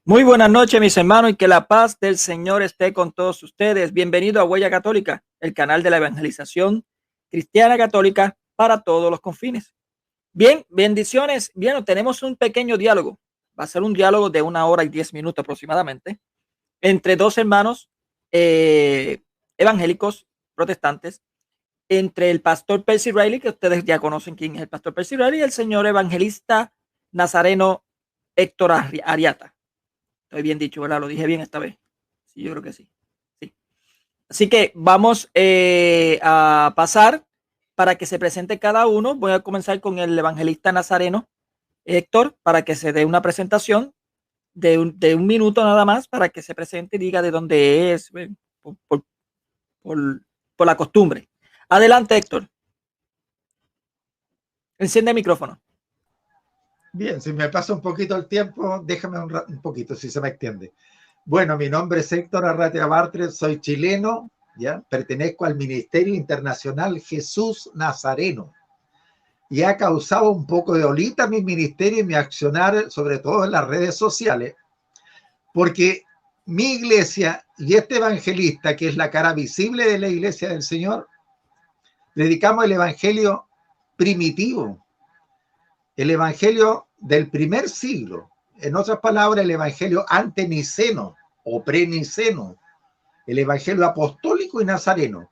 Muy buenas noches, mis hermanos, y que la paz del Señor esté con todos ustedes. Bienvenido a Huella Católica, el canal de la evangelización cristiana católica para todos los confines. Bien, bendiciones. Bien, tenemos un pequeño diálogo. Va a ser un diálogo de 1 hora y 10 minutos aproximadamente entre dos hermanos eh, evangélicos protestantes, entre el pastor Percy Riley, que ustedes ya conocen quién es el pastor Percy Riley, y el señor evangelista nazareno Héctor Ariata. Estoy bien dicho, ¿verdad? Lo dije bien esta vez. Sí, yo creo que sí. Sí. Así que vamos a pasar para que se presente cada uno. Voy a comenzar con el evangelista nazareno, Héctor, para que se dé una presentación de un minuto nada más para que se presente y diga de dónde es, por, por, por, por la costumbre. Adelante, Héctor. Enciende el micrófono. Bien, si me pasa un poquito el tiempo, déjame un poquito, si se me extiende. Bueno, mi nombre es Héctor Arratia Bartre, soy chileno, ¿ya? Pertenezco al Ministerio Internacional Jesús Nazareno y ha causado un poco de olita mi ministerio y mi accionar, sobre todo en las redes sociales, porque mi iglesia y este evangelista, que es la cara visible de la iglesia del Señor, predicamos el evangelio primitivo, el evangelio del primer siglo, en otras palabras, el evangelio anteniceno o preniceno, el evangelio apostólico y nazareno.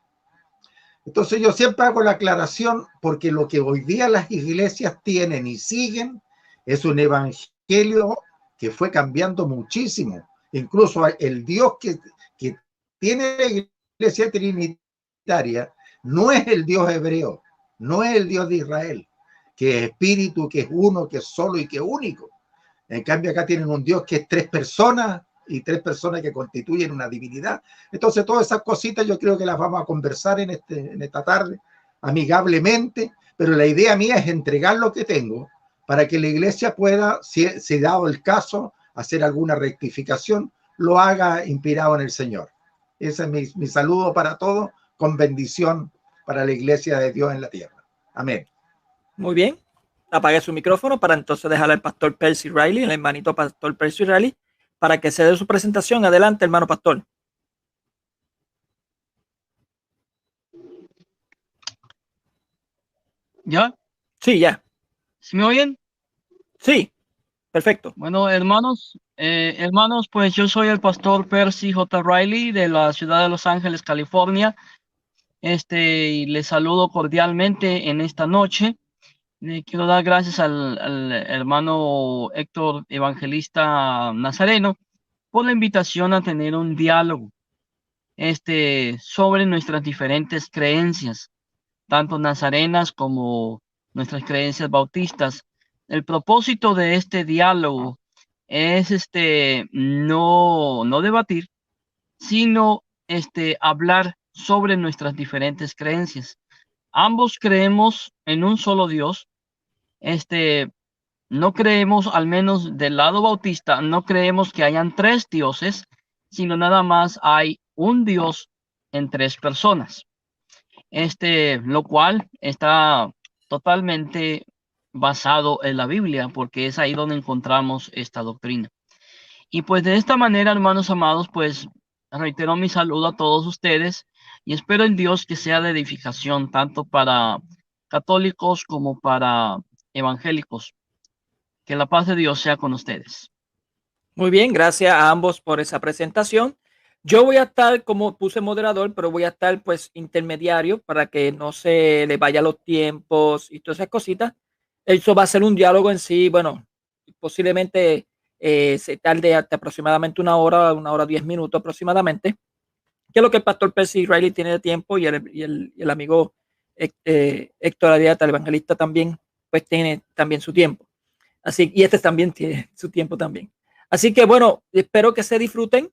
Entonces yo siempre hago la aclaración porque lo que hoy día las iglesias tienen y siguen es un evangelio que fue cambiando muchísimo. Incluso el Dios que tiene la iglesia trinitaria no es el Dios hebreo, no es el Dios de Israel, que es espíritu, que es uno, que es solo y que es único. En cambio acá tienen un Dios que es tres personas y tres personas que constituyen una divinidad. Entonces todas esas cositas yo creo que las vamos a conversar en esta tarde amigablemente, pero la idea mía es entregar lo que tengo para que la iglesia pueda, si dado el caso, hacer alguna rectificación, lo haga inspirado en el Señor. Ese es mi saludo para todos, con bendición para la iglesia de Dios en la tierra. Amén. Muy bien. Apague su micrófono para entonces dejar al pastor Percy Riley, el hermanito pastor Percy Riley, para que se dé su presentación. Adelante, hermano pastor. ¿Ya? Sí, ya. ¿Sí me oyen? Sí, perfecto. Bueno, hermanos, pues yo soy el pastor Percy J. Riley de la ciudad de Los Ángeles, California. Y les saludo cordialmente en esta noche. Le quiero dar gracias al hermano Héctor Evangelista Nazareno por la invitación a tener un diálogo, sobre nuestras diferentes creencias, tanto nazarenas como nuestras creencias bautistas. El propósito de este diálogo es no debatir, sino hablar sobre nuestras diferentes creencias. Ambos creemos en un solo Dios. No creemos, al menos del lado bautista, no creemos que hayan tres dioses, sino nada más hay un Dios en tres personas. Lo cual está totalmente basado en la Biblia, porque es ahí donde encontramos esta doctrina. Y pues de esta manera, hermanos amados, pues reitero mi saludo a todos ustedes y espero en Dios que sea de edificación tanto para católicos como para evangélicos. Que la paz de Dios sea con ustedes. Muy bien, gracias a ambos por esa presentación. Yo voy a estar como puse moderador, pero voy a estar pues intermediario para que no se le vaya los tiempos y todas esas cositas. Eso va a ser un diálogo en sí, bueno, posiblemente se tarde hasta aproximadamente 1 hora, 10 minutos aproximadamente, que es lo que el pastor Percy Riley tiene de tiempo y el amigo Héctor Ariata, el evangelista también, pues tiene también su tiempo. Así, y este también tiene su tiempo también. Así que bueno, espero que se disfruten.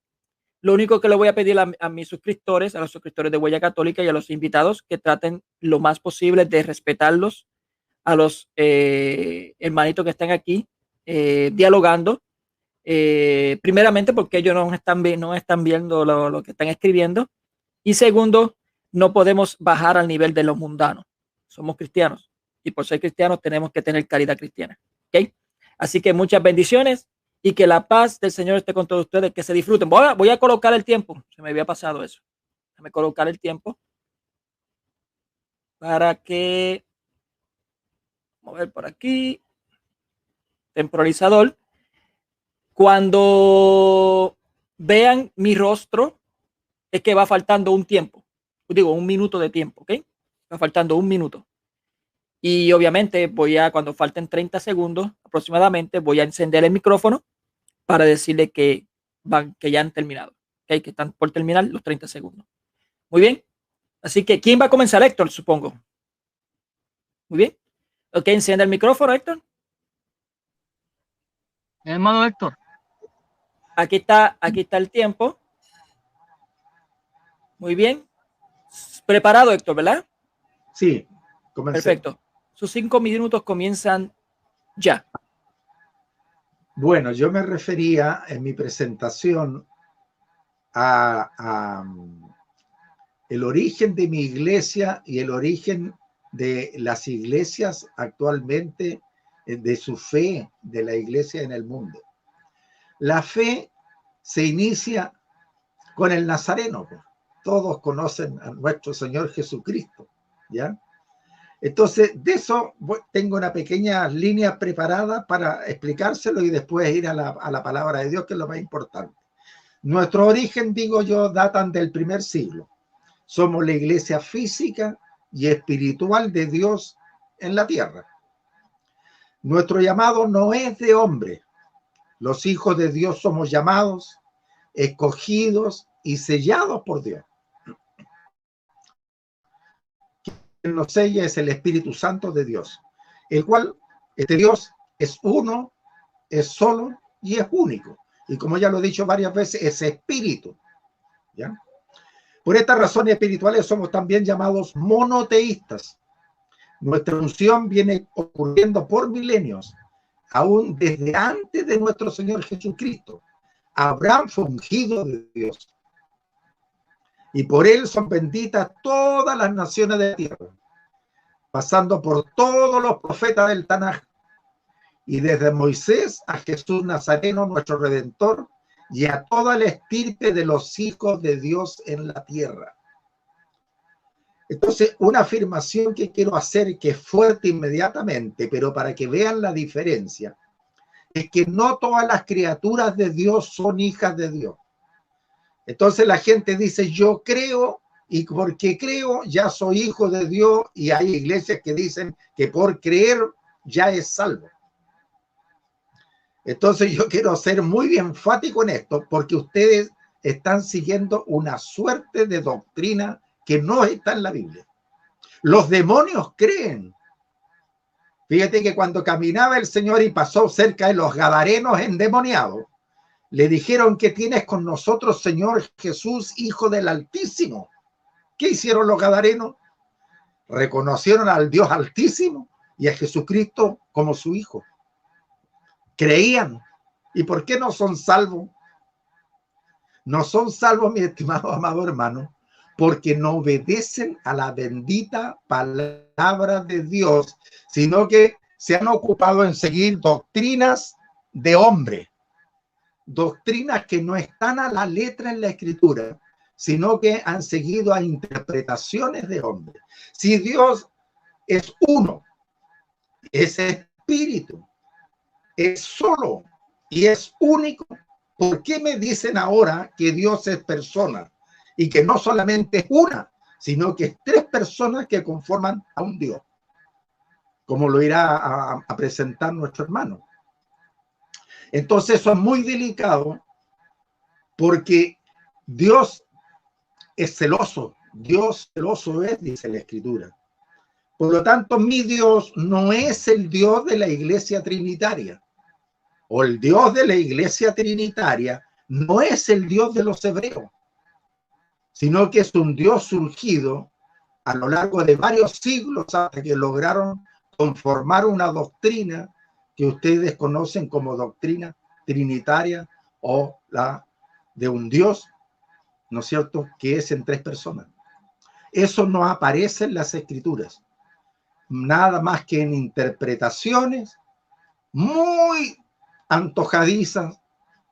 Lo único que le voy a pedir a mis suscriptores, a los suscriptores de Huella Católica y a los invitados, que traten lo más posible de respetarlos, a los hermanitos que están aquí dialogando. Primeramente, porque ellos no están viendo lo que están escribiendo. Y segundo, no podemos bajar al nivel de los mundanos. Somos cristianos. Y por ser cristianos tenemos que tener caridad cristiana. ¿Okay? Así que muchas bendiciones y que la paz del Señor esté con todos ustedes, que se disfruten. Voy a colocar el tiempo, se me había pasado eso. Déjame colocar el tiempo para que, vamos a ver por aquí, temporalizador. Cuando vean mi rostro, es que va faltando un tiempo. Digo, un minuto de tiempo, ¿ok? Va faltando un minuto. Y obviamente cuando falten 30 segundos aproximadamente, voy a encender el micrófono para decirle que ya han terminado, ¿okay? Que están por terminar los 30 segundos. Muy bien. Así que, ¿quién va a comenzar? Héctor, supongo. Muy bien. Ok, enciende el micrófono, Héctor. Hermano Héctor. Aquí está el tiempo. Muy bien. Preparado, Héctor, ¿verdad? Sí, comencé. Perfecto. Sus 5 minutos comienzan ya. Bueno, yo me refería en mi presentación a el origen de mi iglesia y el origen de las iglesias actualmente, de su fe de la iglesia en el mundo. La fe se inicia con el Nazareno. Todos conocen a nuestro Señor Jesucristo, ¿ya? Entonces, de eso tengo una pequeña línea preparada para explicárselo y después ir a la palabra de Dios, que es lo más importante. Nuestro origen, digo yo, datan del primer siglo. Somos la iglesia física y espiritual de Dios en la tierra. Nuestro llamado no es de hombre. Los hijos de Dios somos llamados, escogidos y sellados por Dios. Quien nos sella es el Espíritu Santo de Dios, el cual, este Dios es uno, es solo y es único. Y como ya lo he dicho varias veces, es espíritu, ¿ya? Por estas razones espirituales somos también llamados monoteístas. Nuestra unción viene ocurriendo por milenios, aún desde antes de nuestro Señor Jesucristo. Abraham fue ungido de Dios, y por él son benditas todas las naciones de la tierra, pasando por todos los profetas del Tanaj, y desde Moisés a Jesús Nazareno, nuestro Redentor, y a toda la estirpe de los hijos de Dios en la tierra. Entonces, una afirmación que quiero hacer, que es fuerte inmediatamente, pero para que vean la diferencia, es que no todas las criaturas de Dios son hijas de Dios. Entonces la gente dice, yo creo, y porque creo ya soy hijo de Dios, y hay iglesias que dicen que por creer ya es salvo. Entonces yo quiero ser muy enfático en esto, porque ustedes están siguiendo una suerte de doctrina que no está en la Biblia. Los demonios creen. Fíjate que cuando caminaba el Señor y pasó cerca de los gadarenos endemoniados, le dijeron, ¿qué tienes con nosotros, Señor Jesús, Hijo del Altísimo? ¿Qué hicieron los gadarenos? Reconocieron al Dios Altísimo y a Jesucristo como su Hijo. Creían. ¿Y por qué no son salvos? No son salvos, mi estimado amado hermano, porque no obedecen a la bendita palabra de Dios, sino que se han ocupado en seguir doctrinas de hombre. Doctrinas que no están a la letra en la Escritura, sino que han seguido a interpretaciones de hombres. Si Dios es uno, es espíritu, es solo y es único, ¿por qué me dicen ahora que Dios es persona? Y que no solamente es una, sino que es 3 personas que conforman a un Dios, como lo irá a presentar nuestro hermano. Entonces eso es muy delicado, porque Dios es celoso. Dios celoso es, dice la Escritura. Por lo tanto, mi Dios no es el Dios de la iglesia trinitaria. O el Dios de la iglesia trinitaria no es el Dios de los hebreos, sino que es un Dios surgido a lo largo de varios siglos hasta que lograron conformar una doctrina que ustedes conocen como doctrina trinitaria, o la de un Dios, ¿no es cierto?, que es en 3 personas. Eso no aparece en las Escrituras, nada más que en interpretaciones muy antojadizas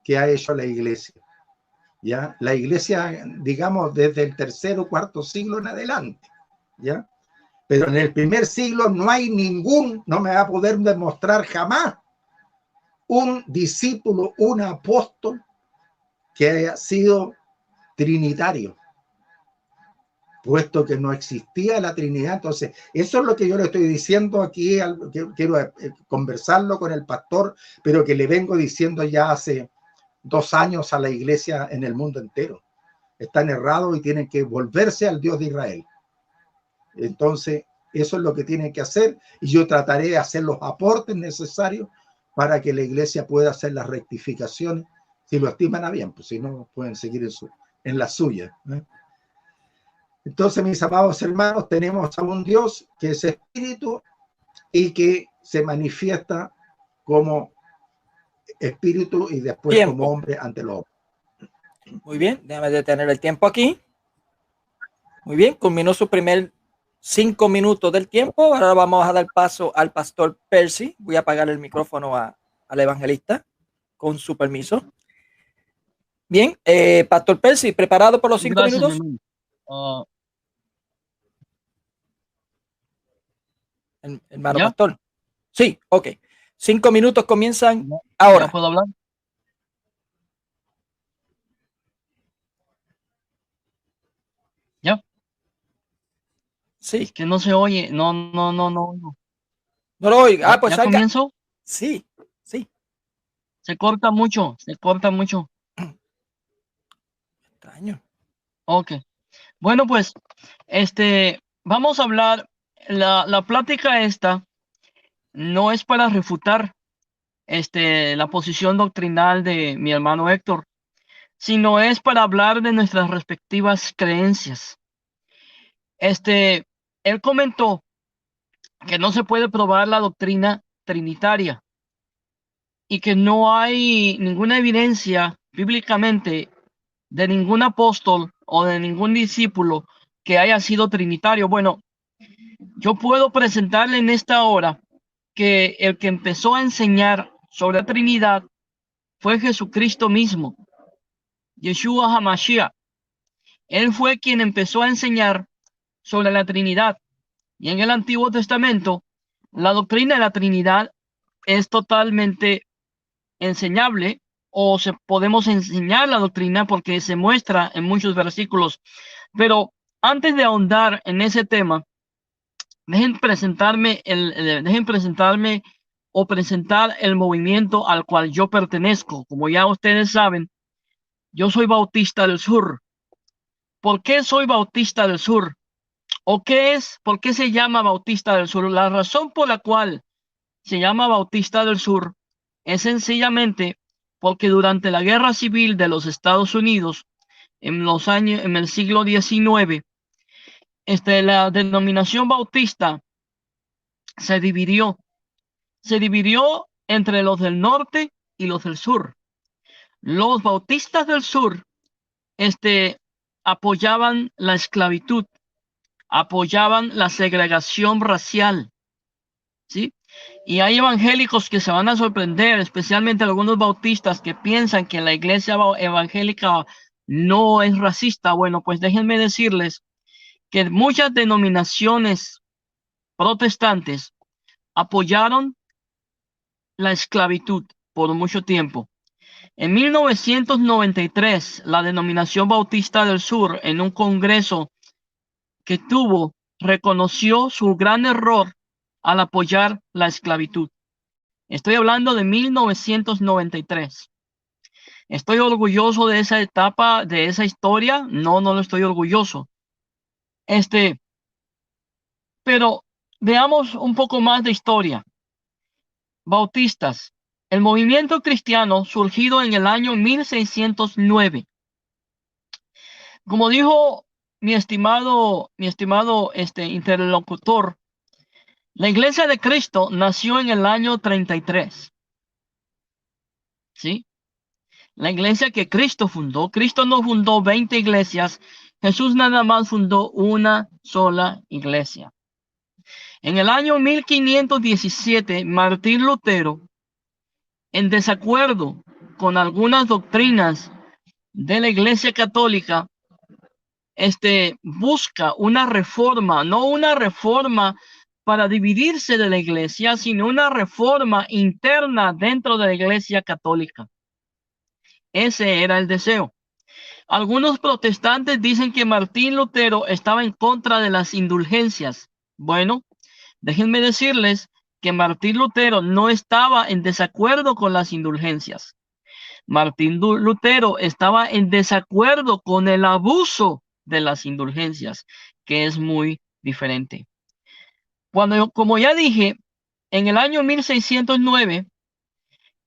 que ha hecho la iglesia. ¿Ya? La iglesia, digamos, desde el tercer o cuarto siglo en adelante. ¿Ya? Pero en el primer siglo no hay no me va a poder demostrar jamás un discípulo, un apóstol que haya sido trinitario, puesto que no existía la Trinidad. Entonces, eso es lo que yo le estoy diciendo aquí, que quiero conversarlo con el pastor, pero que le vengo diciendo ya hace 2 años a la iglesia en el mundo entero. Están errados y tienen que volverse al Dios de Israel. Entonces, eso es lo que tienen que hacer, y yo trataré de hacer los aportes necesarios para que la iglesia pueda hacer las rectificaciones, si lo estiman a bien, pues si no, pueden seguir en la suya, ¿eh? Entonces, mis amados hermanos, tenemos a un Dios que es espíritu y que se manifiesta como espíritu y después como hombre ante los hombres. Muy bien, déjame detener el tiempo aquí. Muy bien, culminó su primer 5 minutos del tiempo. Ahora vamos a dar paso al pastor Percy. Voy a apagar el micrófono al evangelista, con su permiso. Bien, pastor Percy, ¿preparado por los 5 minutos? Hermano pastor. Sí, ok. 5 minutos comienzan ahora. ¿Ya puedo hablar? ¿Ya? Sí. Es que no se oye. No. No lo oigo. Ah, pues ¿Ya comienzo? Sí, sí. Se corta mucho. Extraño. Ok. Bueno, pues, vamos a hablar. La plática esta no es para refutar la posición doctrinal de mi hermano Héctor, sino es para hablar de nuestras respectivas creencias. Él comentó que no se puede probar la doctrina trinitaria y que no hay ninguna evidencia bíblicamente de ningún apóstol o de ningún discípulo que haya sido trinitario. Bueno, yo puedo presentarle en esta hora que el que empezó a enseñar sobre la Trinidad fue Jesucristo mismo, Yeshua HaMashiach. Él fue quien empezó a enseñar sobre la Trinidad. Y en el Antiguo Testamento, la doctrina de la Trinidad es totalmente enseñable, o podemos enseñar la doctrina porque se muestra en muchos versículos. Pero antes de ahondar en ese tema, dejen presentarme o presentar el movimiento al cual yo pertenezco. Como ya ustedes saben, yo soy Bautista del Sur. ¿Por qué soy Bautista del Sur? ¿O qué es? ¿Por qué se llama Bautista del Sur? La razón por la cual se llama Bautista del Sur es sencillamente porque durante la Guerra Civil de los Estados Unidos, en el siglo XIX, la denominación bautista se dividió entre los del norte y los del sur. Los bautistas del sur, apoyaban la esclavitud, apoyaban la segregación racial, ¿sí? Y hay evangélicos que se van a sorprender, especialmente algunos bautistas que piensan que la iglesia evangélica no es racista. Bueno, pues déjenme decirles que muchas denominaciones protestantes apoyaron la esclavitud por mucho tiempo. En 1993, la denominación Bautista del Sur, en un congreso que tuvo, reconoció su gran error al apoyar la esclavitud. Estoy hablando de 1993. ¿Estoy orgulloso de esa etapa, de esa historia? No lo estoy orgulloso. Pero veamos un poco más de historia. Bautistas. El movimiento cristiano surgido en el año 1609. Como dijo mi estimado interlocutor, la Iglesia de Cristo nació en el año 33. ¿Sí? La iglesia que Cristo fundó. Cristo no fundó 20 iglesias. Jesús nada más fundó una sola iglesia. En el año 1517, Martín Lutero en desacuerdo con algunas doctrinas de la Iglesia Católica, busca una reforma, no una reforma para dividirse de la Iglesia, sino una reforma interna dentro de la Iglesia Católica. Ese era el deseo. Algunos protestantes dicen que Martín Lutero estaba en contra de las indulgencias. Bueno, déjenme decirles que Martín Lutero no estaba en desacuerdo con las indulgencias. Martín Lutero estaba en desacuerdo con el abuso de las indulgencias, que es muy diferente. Como ya dije, en el año 1609,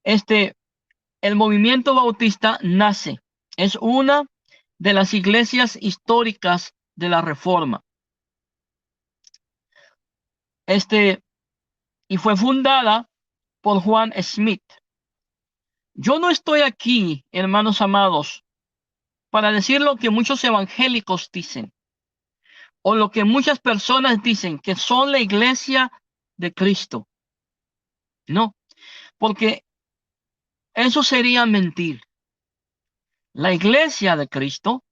el movimiento bautista nace. Es una de las iglesias históricas de la Reforma. Y fue fundada por Juan Smith. Yo no estoy aquí, hermanos amados, para decir lo que muchos evangélicos dicen, o lo que muchas personas dicen que son la iglesia de Cristo. No, porque eso sería mentir. La iglesia de Cristo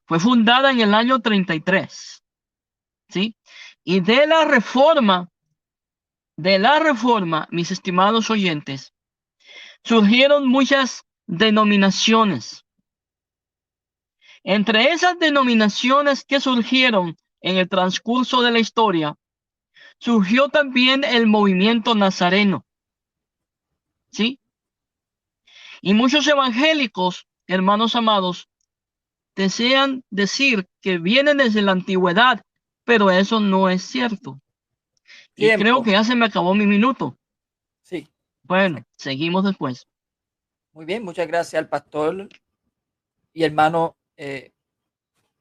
fue fundada en el año 33, ¿sí? Y de la reforma, mis estimados oyentes, surgieron muchas denominaciones. Entre esas denominaciones que surgieron en el transcurso de la historia, surgió también el movimiento nazareno, ¿sí? Y muchos evangélicos, hermanos amados, desean decir que vienen desde la antigüedad, pero eso no es cierto. Y creo que ya se me acabó mi minuto. Sí. Bueno, seguimos después. Muy bien, muchas gracias al pastor y hermano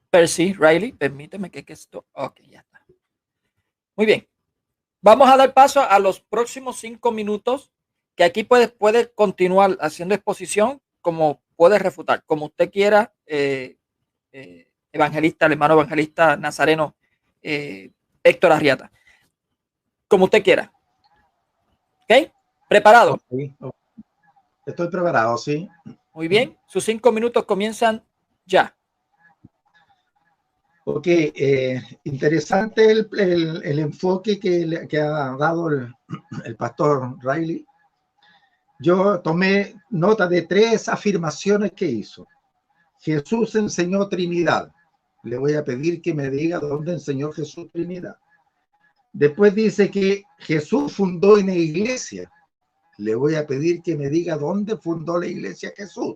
Percy Riley. Permíteme que esto... Ok, ya está. Muy bien. Vamos a dar paso a los próximos 5 minutos, que aquí puede continuar haciendo exposición, como puede refutar, como usted quiera, evangelista, el hermano evangelista nazareno Héctor Arriata. Como usted quiera. ¿Ok? ¿Preparado? Okay. Estoy preparado, sí. Muy bien. Sus 5 minutos comienzan ya. Ok, interesante el enfoque que ha dado el pastor Riley. Yo tomé nota de 3 afirmaciones que hizo. Jesús enseñó Trinidad. Le voy a pedir que me diga dónde enseñó Jesús Trinidad. Después dice que Jesús fundó una iglesia. Le voy a pedir que me diga dónde fundó la iglesia Jesús.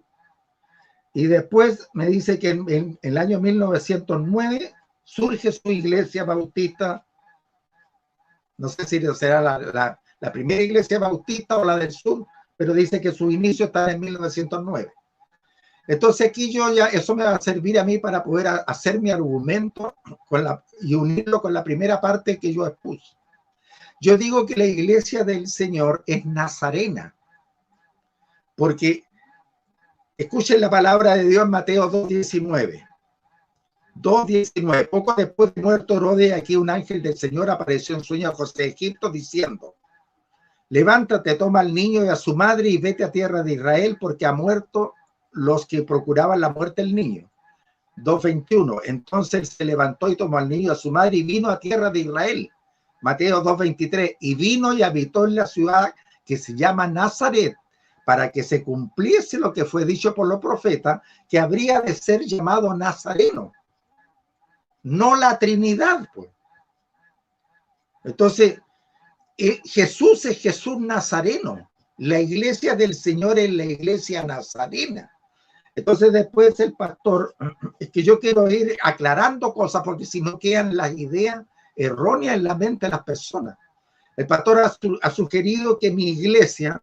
Y después me dice que en el año 1909 surge su iglesia bautista. No sé si será la primera iglesia bautista o la del sur, pero dice que su inicio está en 1909. Entonces aquí eso me va a servir a mí para poder hacer mi argumento y unirlo con la primera parte que yo expuse. Yo digo que la iglesia del Señor es nazarena, porque escuchen la palabra de Dios en Mateo 2:19. 2:19. Poco después de muerto Herodes, aquí un ángel del Señor apareció en sueño a José de Egipto diciendo: levántate, toma al niño y a su madre y vete a tierra de Israel, porque ha muerto los que procuraban la muerte del niño. 2:21. Entonces se levantó y tomó al niño y a su madre y vino a tierra de Israel. Mateo 2:23. Y vino y habitó en la ciudad que se llama Nazaret, para que se cumpliese lo que fue dicho por los profetas, que habría de ser llamado nazareno. No la Trinidad, pues. Entonces, Jesús es Jesús nazareno. La iglesia del Señor es la iglesia nazarena. Entonces después el pastor, es que yo quiero ir aclarando cosas, porque si no quedan las ideas erróneas en la mente de las personas. El pastor ha sugerido que mi iglesia,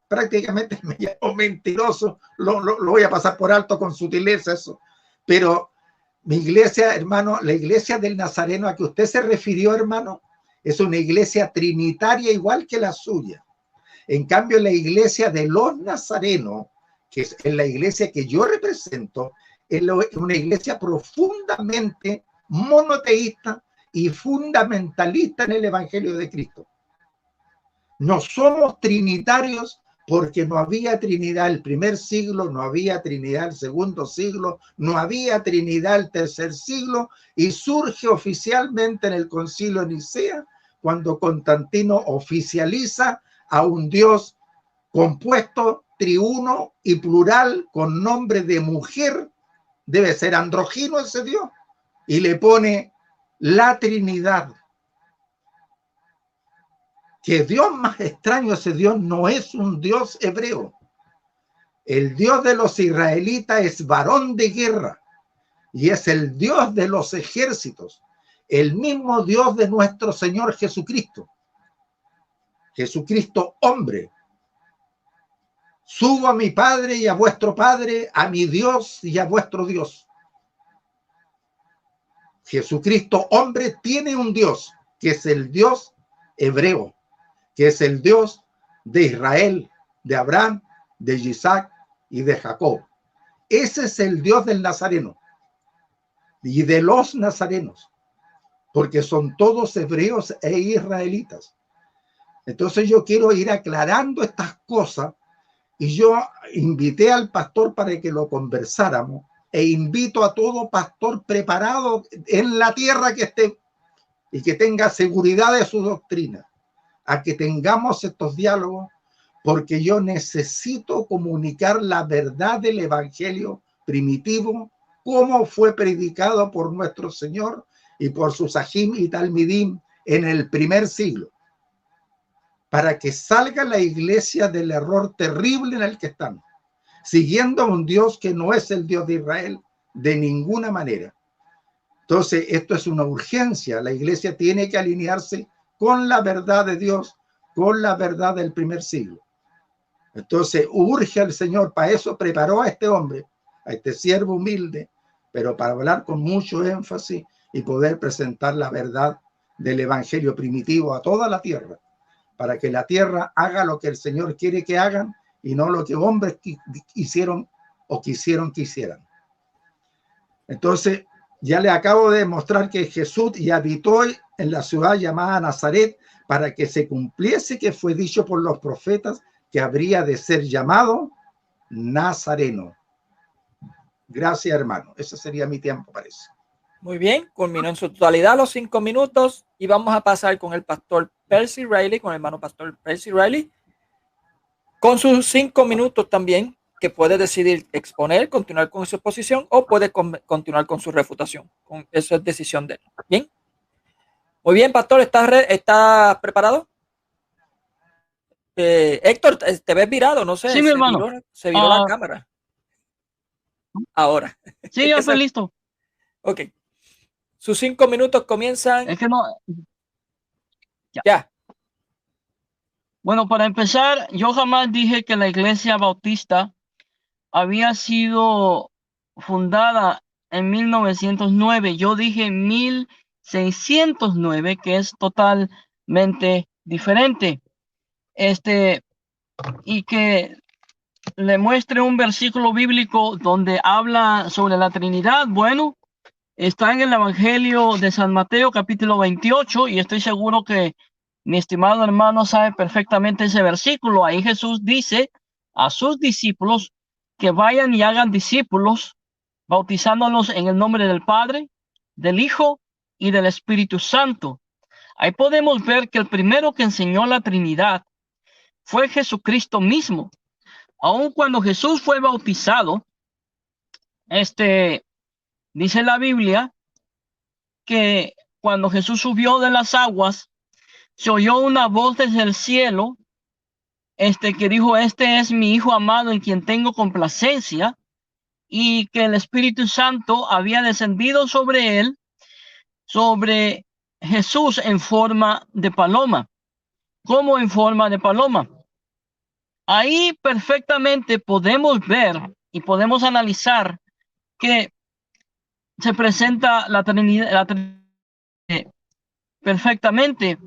prácticamente me llamo mentiroso, lo voy a pasar por alto con sutileza eso, pero mi iglesia, hermano, la iglesia del Nazareno a que usted se refirió, hermano, es una iglesia trinitaria igual que la suya. En cambio, la iglesia de los nazarenos, que es la iglesia que yo represento, es una iglesia profundamente monoteísta y fundamentalista en el Evangelio de Cristo. No somos trinitarios porque no había Trinidad el primer siglo, no había Trinidad el segundo siglo, no había Trinidad el tercer siglo, y surge oficialmente en el Concilio de Nicea, cuando Constantino oficializa a un Dios compuesto, triuno y plural, con nombre de mujer, debe ser andrógino ese Dios, y le pone la Trinidad. Que Dios más extraño, ese Dios no es un Dios hebreo. El Dios de los israelitas es varón de guerra y es el Dios de los ejércitos, el mismo Dios de nuestro Señor Jesucristo. Jesucristo hombre. Subo a mi Padre y a vuestro Padre, a mi Dios y a vuestro Dios. Jesucristo hombre tiene un Dios, que es el Dios hebreo, que es el Dios de Israel, de Abraham, de Isaac y de Jacob. Ese es el Dios del Nazareno y de los nazarenos, porque son todos hebreos e israelitas. Entonces yo quiero ir aclarando estas cosas, y yo invité al pastor para que lo conversáramos, e invito a todo pastor preparado en la tierra que esté y que tenga seguridad de su doctrina, a que tengamos estos diálogos, porque yo necesito comunicar la verdad del evangelio primitivo, como fue predicado por nuestro Señor y por sus Sahim y Talmidim en el primer siglo, para que salga la iglesia del error terrible en el que estamos, siguiendo a un Dios que no es el Dios de Israel de ninguna manera. Entonces, esto es una urgencia. La iglesia tiene que alinearse con la verdad de Dios, con la verdad del primer siglo. Entonces, urge al Señor, para eso preparó a este hombre, a este siervo humilde, pero para hablar con mucho énfasis y poder presentar la verdad del evangelio primitivo a toda la tierra, para que la tierra haga lo que el Señor quiere que hagan y no lo que hombres hicieron o quisieron que hicieran. Entonces, ya le acabo de demostrar que Jesús y habitó en la ciudad llamada Nazaret, para que se cumpliese que fue dicho por los profetas que habría de ser llamado Nazareno. Gracias, hermano. Ese sería mi tiempo, parece. Muy bien, culminó en su totalidad los 5 minutos y vamos a pasar con el pastor Percy Riley, con el hermano pastor Percy Riley, con sus 5 minutos también, que puede decidir exponer, continuar con su exposición o puede continuar con su refutación. Eso es decisión de él. Bien. Muy bien, pastor, ¿estás preparado? Héctor, te ves virado, no sé. Sí, mi hermano. Se viró la cámara. Ahora. Sí, ya estoy listo. Ok. Sus 5 minutos comienzan. Es que no. Ya. Bueno, para empezar, yo jamás dije que la Iglesia Bautista había sido fundada en 1909. Yo dije 1609, que es totalmente diferente. Y que le muestre un versículo bíblico donde habla sobre la Trinidad. Bueno, está en el Evangelio de San Mateo, capítulo 28, y estoy seguro que mi estimado hermano sabe perfectamente ese versículo. Ahí Jesús dice a sus discípulos que vayan y hagan discípulos, bautizándolos en el nombre del Padre, del Hijo y del Espíritu Santo. Ahí podemos ver que el primero que enseñó la Trinidad fue Jesucristo mismo. Aun cuando Jesús fue bautizado, dice la Biblia que cuando Jesús subió de las aguas, se oyó una voz desde el cielo, que dijo: este es mi Hijo amado en quien tengo complacencia, y que el Espíritu Santo había descendido sobre él, sobre Jesús, en forma de paloma. ¿Cómo en forma de paloma? Ahí perfectamente podemos ver y podemos analizar que se presenta la Trinidad, perfectamente.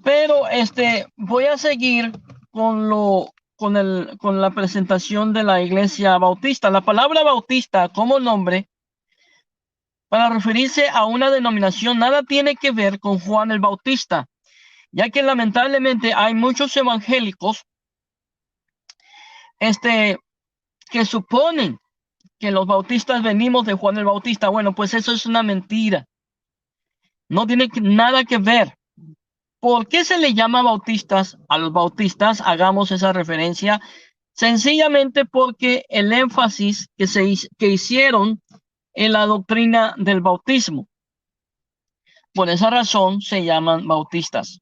Pero voy a seguir con la presentación de la Iglesia Bautista. La palabra Bautista como nombre para referirse a una denominación nada tiene que ver con Juan el Bautista, ya que lamentablemente hay muchos evangélicos que suponen que los bautistas venimos de Juan el Bautista. Bueno, pues eso es una mentira. No tiene nada que ver. ¿Por qué se le llama bautistas a los bautistas? Hagamos esa referencia. Sencillamente porque el énfasis que hicieron en la doctrina del bautismo. Por esa razón se llaman bautistas.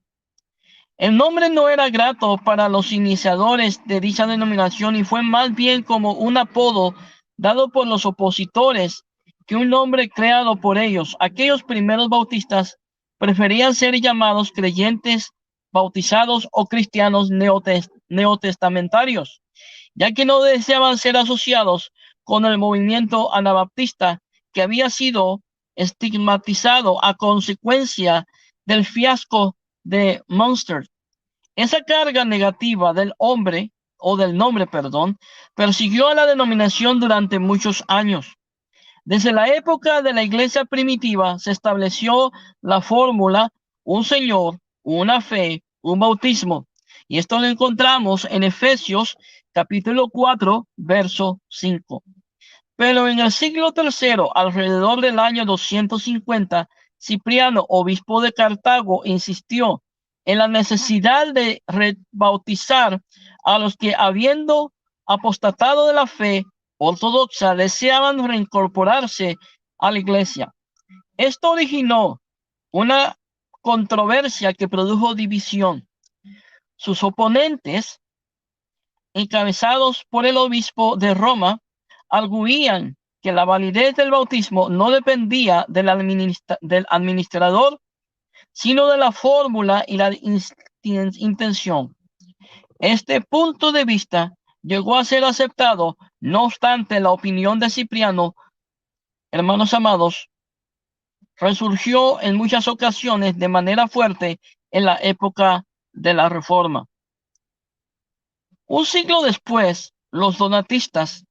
El nombre no era grato para los iniciadores de dicha denominación y fue más bien como un apodo dado por los opositores que un nombre creado por ellos. Aquellos primeros bautistas preferían ser llamados creyentes bautizados o cristianos neotestamentarios, ya que no deseaban ser asociados con el movimiento anabaptista que había sido estigmatizado a consecuencia del fiasco de Munster. Esa carga negativa del nombre, persiguió a la denominación durante muchos años. Desde la época de la iglesia primitiva se estableció la fórmula: un Señor, una fe, un bautismo. Y esto lo encontramos en Efesios capítulo 4, verso 5. Pero en el siglo III, alrededor del año 250, Cipriano, obispo de Cartago, insistió en la necesidad de rebautizar a los que, habiendo apostatado de la fe ortodoxa, deseaban reincorporarse a la iglesia. Esto originó una controversia que produjo división. Sus oponentes, encabezados por el obispo de Roma, arguían que la validez del bautismo no dependía del administrador, sino de la fórmula y la intención. Este punto de vista llegó a ser aceptado. No obstante, la opinión de Cipriano, hermanos amados, resurgió en muchas ocasiones de manera fuerte en la época de la Reforma. Un siglo después, los donatistas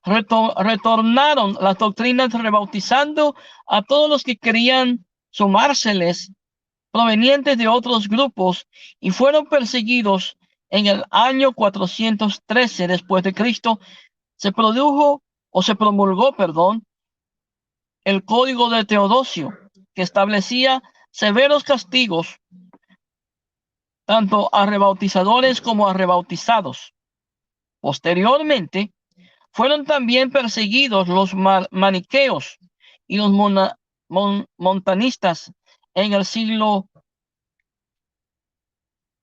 retornaron las doctrinas rebautizando a todos los que querían sumárseles provenientes de otros grupos y fueron perseguidos. En el año 413 después de Cristo se promulgó, el Código de Teodosio, que establecía severos castigos tanto a rebautizadores como a rebautizados. Posteriormente, fueron también perseguidos los maniqueos y los montanistas en el siglo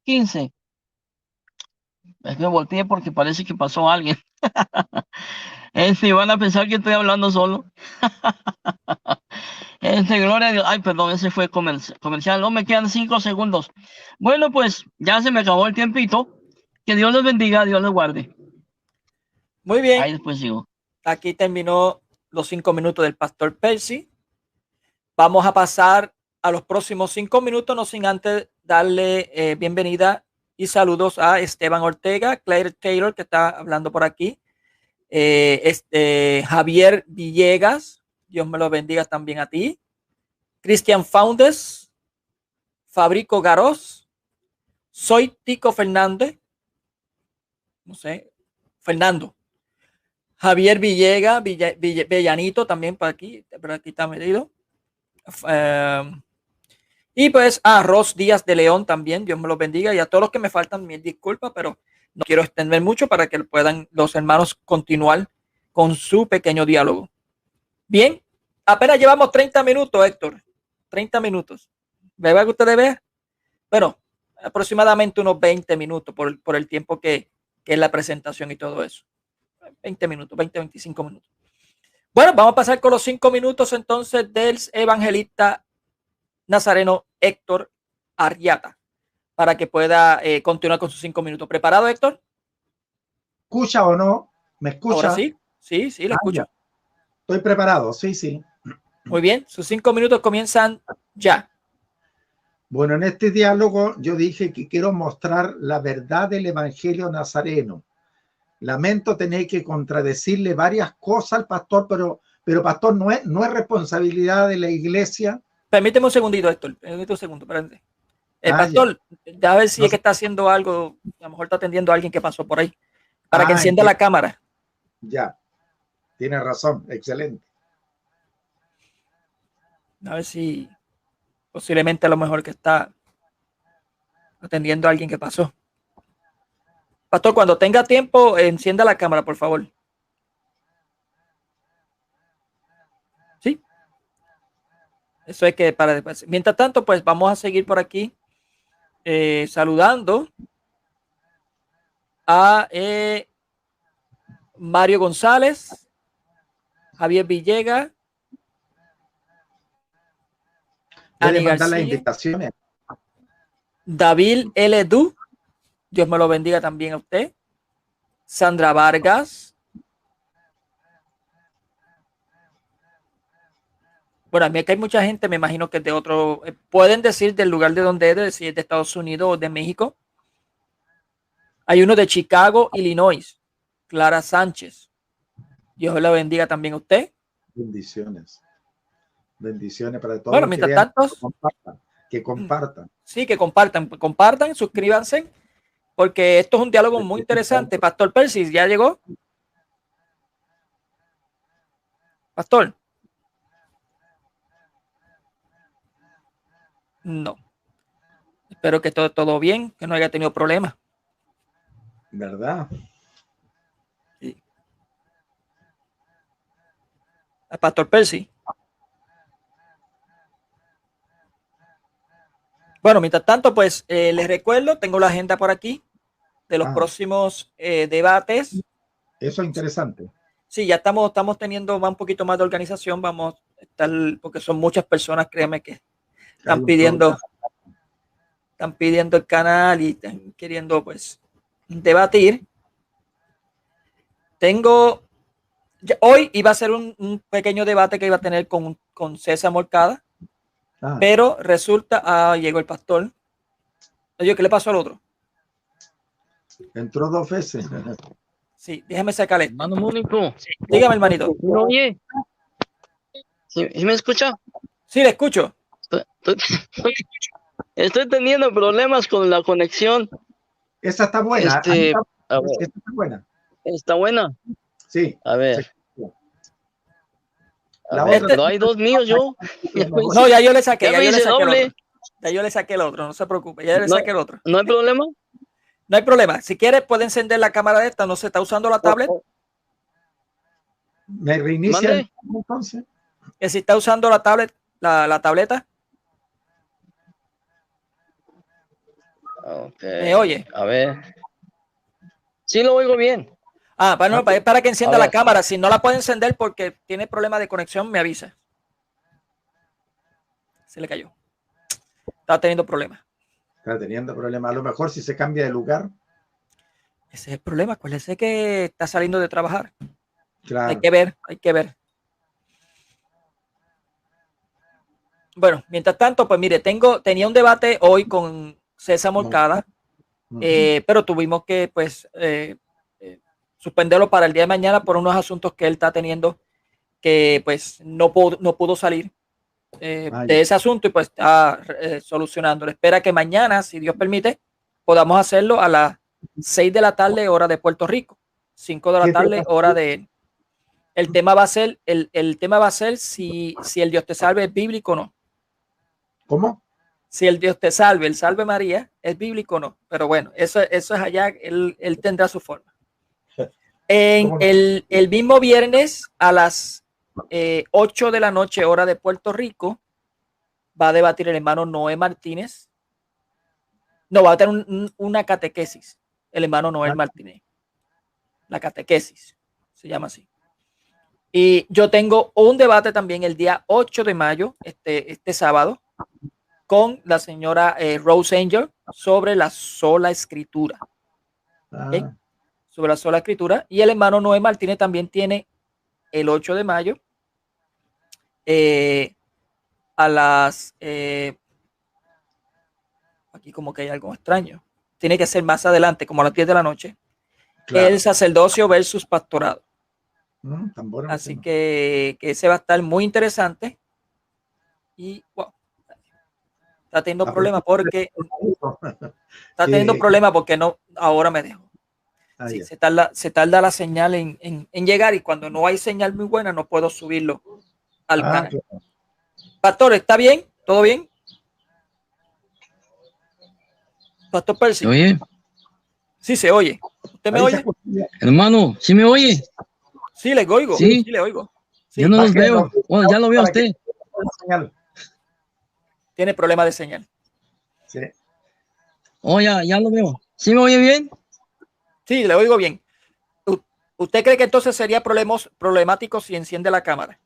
XV. Me volteé porque parece que pasó alguien. Van a pensar que estoy hablando solo. Gloria a Dios. Ay, perdón, ese fue comercial. No, me quedan 5 segundos. Bueno, pues ya se me acabó el tiempito. Que Dios les bendiga, Dios les guarde. Muy bien. Ahí después sigo. Aquí terminó los 5 minutos del pastor Percy. Vamos a pasar a los próximos 5 minutos, no sin antes darle bienvenida y saludos a Esteban Ortega, Claire Taylor, que está hablando por aquí, Javier Villegas, Dios me lo bendiga también a ti, Cristian Foundes, Fabrico Garós, soy Tico Fernández, no sé, Fernando, Javier Villegas, Bellanito también por aquí está metido. Y pues a Ros Díaz de León también, Dios me los bendiga, y a todos los que me faltan, mil disculpas, pero no quiero extender mucho para que puedan los hermanos continuar con su pequeño diálogo. Bien, apenas llevamos 30 minutos, Héctor, 30 minutos. ¿Ve que ustedes vean? Bueno, aproximadamente unos 20 minutos por el tiempo que es la presentación y todo eso. 20 minutos, 25 minutos. Bueno, vamos a pasar con los 5 minutos entonces del evangelista nazareno Héctor Arriata para que pueda continuar con sus 5 minutos. ¿Preparado, Héctor? ¿Escucha o no? ¿Me escucha? Ahora sí, lo escucho. Estoy preparado, sí. Muy bien, sus 5 minutos comienzan ya. Bueno, en este diálogo yo dije que quiero mostrar la verdad del evangelio nazareno. Lamento tener que contradecirle varias cosas al pastor, pero pastor, no es responsabilidad de la iglesia. Permíteme un segundito, Héctor. Permíteme un segundo, espérate. Pastor, ya a ver si es que está haciendo algo, a lo mejor está atendiendo a alguien que pasó por ahí. para que encienda la cámara. Ya, tiene razón, excelente. A ver si posiblemente a lo mejor que está atendiendo a alguien que pasó. Pastor, cuando tenga tiempo, encienda la cámara, por favor. Sí. Eso es que para después. Mientras tanto, pues vamos a seguir por aquí saludando a Mario González, Javier Villegas, Puede mandar las invitaciones. David L. Du, Dios me lo bendiga también a usted. Sandra Vargas. Bueno, a mí aquí hay mucha gente, me imagino que es de otro. Pueden decir del lugar de donde es, si es de Estados Unidos o de México. Hay uno de Chicago, Illinois. Clara Sánchez. Dios la bendiga también a usted. Bendiciones. Bendiciones para todos. Bueno, mientras tanto, que compartan. Sí, que compartan, suscríbanse, porque esto es un diálogo muy interesante. Pastor Persis, ¿ya llegó? Pastor. No. Espero que todo bien, que no haya tenido problemas. ¿Verdad? Sí. Pastor Percy. Bueno, mientras tanto, pues les recuerdo, tengo la agenda por aquí de los próximos debates. Eso es interesante. Sí, ya estamos teniendo un poquito más de organización. Vamos a estar, porque son muchas personas, créeme que están pidiendo el canal y están queriendo pues debatir. Hoy iba a ser un pequeño debate que iba a tener con César Moncada, pero resulta, llegó el pastor. Oye, ¿qué le pasó al otro? Entró 2 veces. Sí, déjame sacarle. Hermano Mónico. Sí, dígame, hermanito. Oye, ¿sí me escucha? Sí, le escucho. Estoy teniendo problemas con la conexión. Esa está buena. A ver, esta está buena. ¿Está buena? Sí. A ver. La otra. Pero hay dos míos yo. No, ya yo le saqué. Ya yo le saqué el otro. No se preocupe. Ya le saqué el otro. ¿No hay problema? No hay problema. Si quiere, puede encender la cámara de esta. ¿No se está usando la tablet? ¿Me reinicia entonces? Si está usando la tablet, la tableta. Okay. ¿Me oye? A ver. Sí, lo oigo bien. Bueno, es para que encienda la cámara. Si no la puede encender porque tiene problema de conexión, me avisa. Se le cayó. Está teniendo problemas. Está teniendo problemas. A lo mejor si se cambia de lugar. Ese es el problema. Acuérdese que está saliendo de trabajar. Claro. Hay que ver. Bueno, mientras tanto, pues mire, tenía un debate hoy con César Moncada, pero tuvimos que pues suspenderlo para el día de mañana por unos asuntos que él está teniendo que pues no pudo salir de ese asunto y pues está solucionando. Espera que mañana, si Dios permite, podamos hacerlo a las 6 de la tarde, hora de Puerto Rico, 5 de la tarde, hora de él. El tema va a ser si el Dios te salve es bíblico o no. ¿Cómo? Si el Dios te salve, el Salve María, es bíblico o no. Pero bueno, eso es allá, él tendrá su forma. El mismo viernes a las 8 de la noche, hora de Puerto Rico, va a debatir el hermano Noé Martínez. No, va a tener una catequesis, el hermano Noé Martínez. La catequesis, se llama así. Y yo tengo un debate también el día 8 de mayo, este sábado, con la señora Rose Angel sobre la sola escritura. ¿Okay? Sobre la sola escritura. Y el hermano Noé Martínez también tiene el 8 de mayo a las... aquí como que hay algo extraño. Tiene que ser más adelante, como a las 10 de la noche. Claro. El sacerdocio versus pastorado. Así que ese va a estar muy interesante. Y wow, está teniendo problemas porque no, ahora me dejo. Sí, ya. se tarda la señal en llegar, y cuando no hay señal muy buena no puedo subirlo al canal. Claro. Pastor, ¿está bien? ¿Todo bien? Pastor Percy. Oye, Sí, se oye. ¿Usted me Ahí se oye? escucha bien. hermano, ¿sí me oye? Sí, le oigo. Sí. Sí, le oigo. Sí, Yo no los Baje veo. Bueno, ya lo veo a para que usted. tenga la señal. tiene problema de señal. Sí. Oh, ya lo veo. ¿Sí me oye bien? Sí, le oigo bien. ¿Usted cree que entonces sería problemático si enciende la cámara?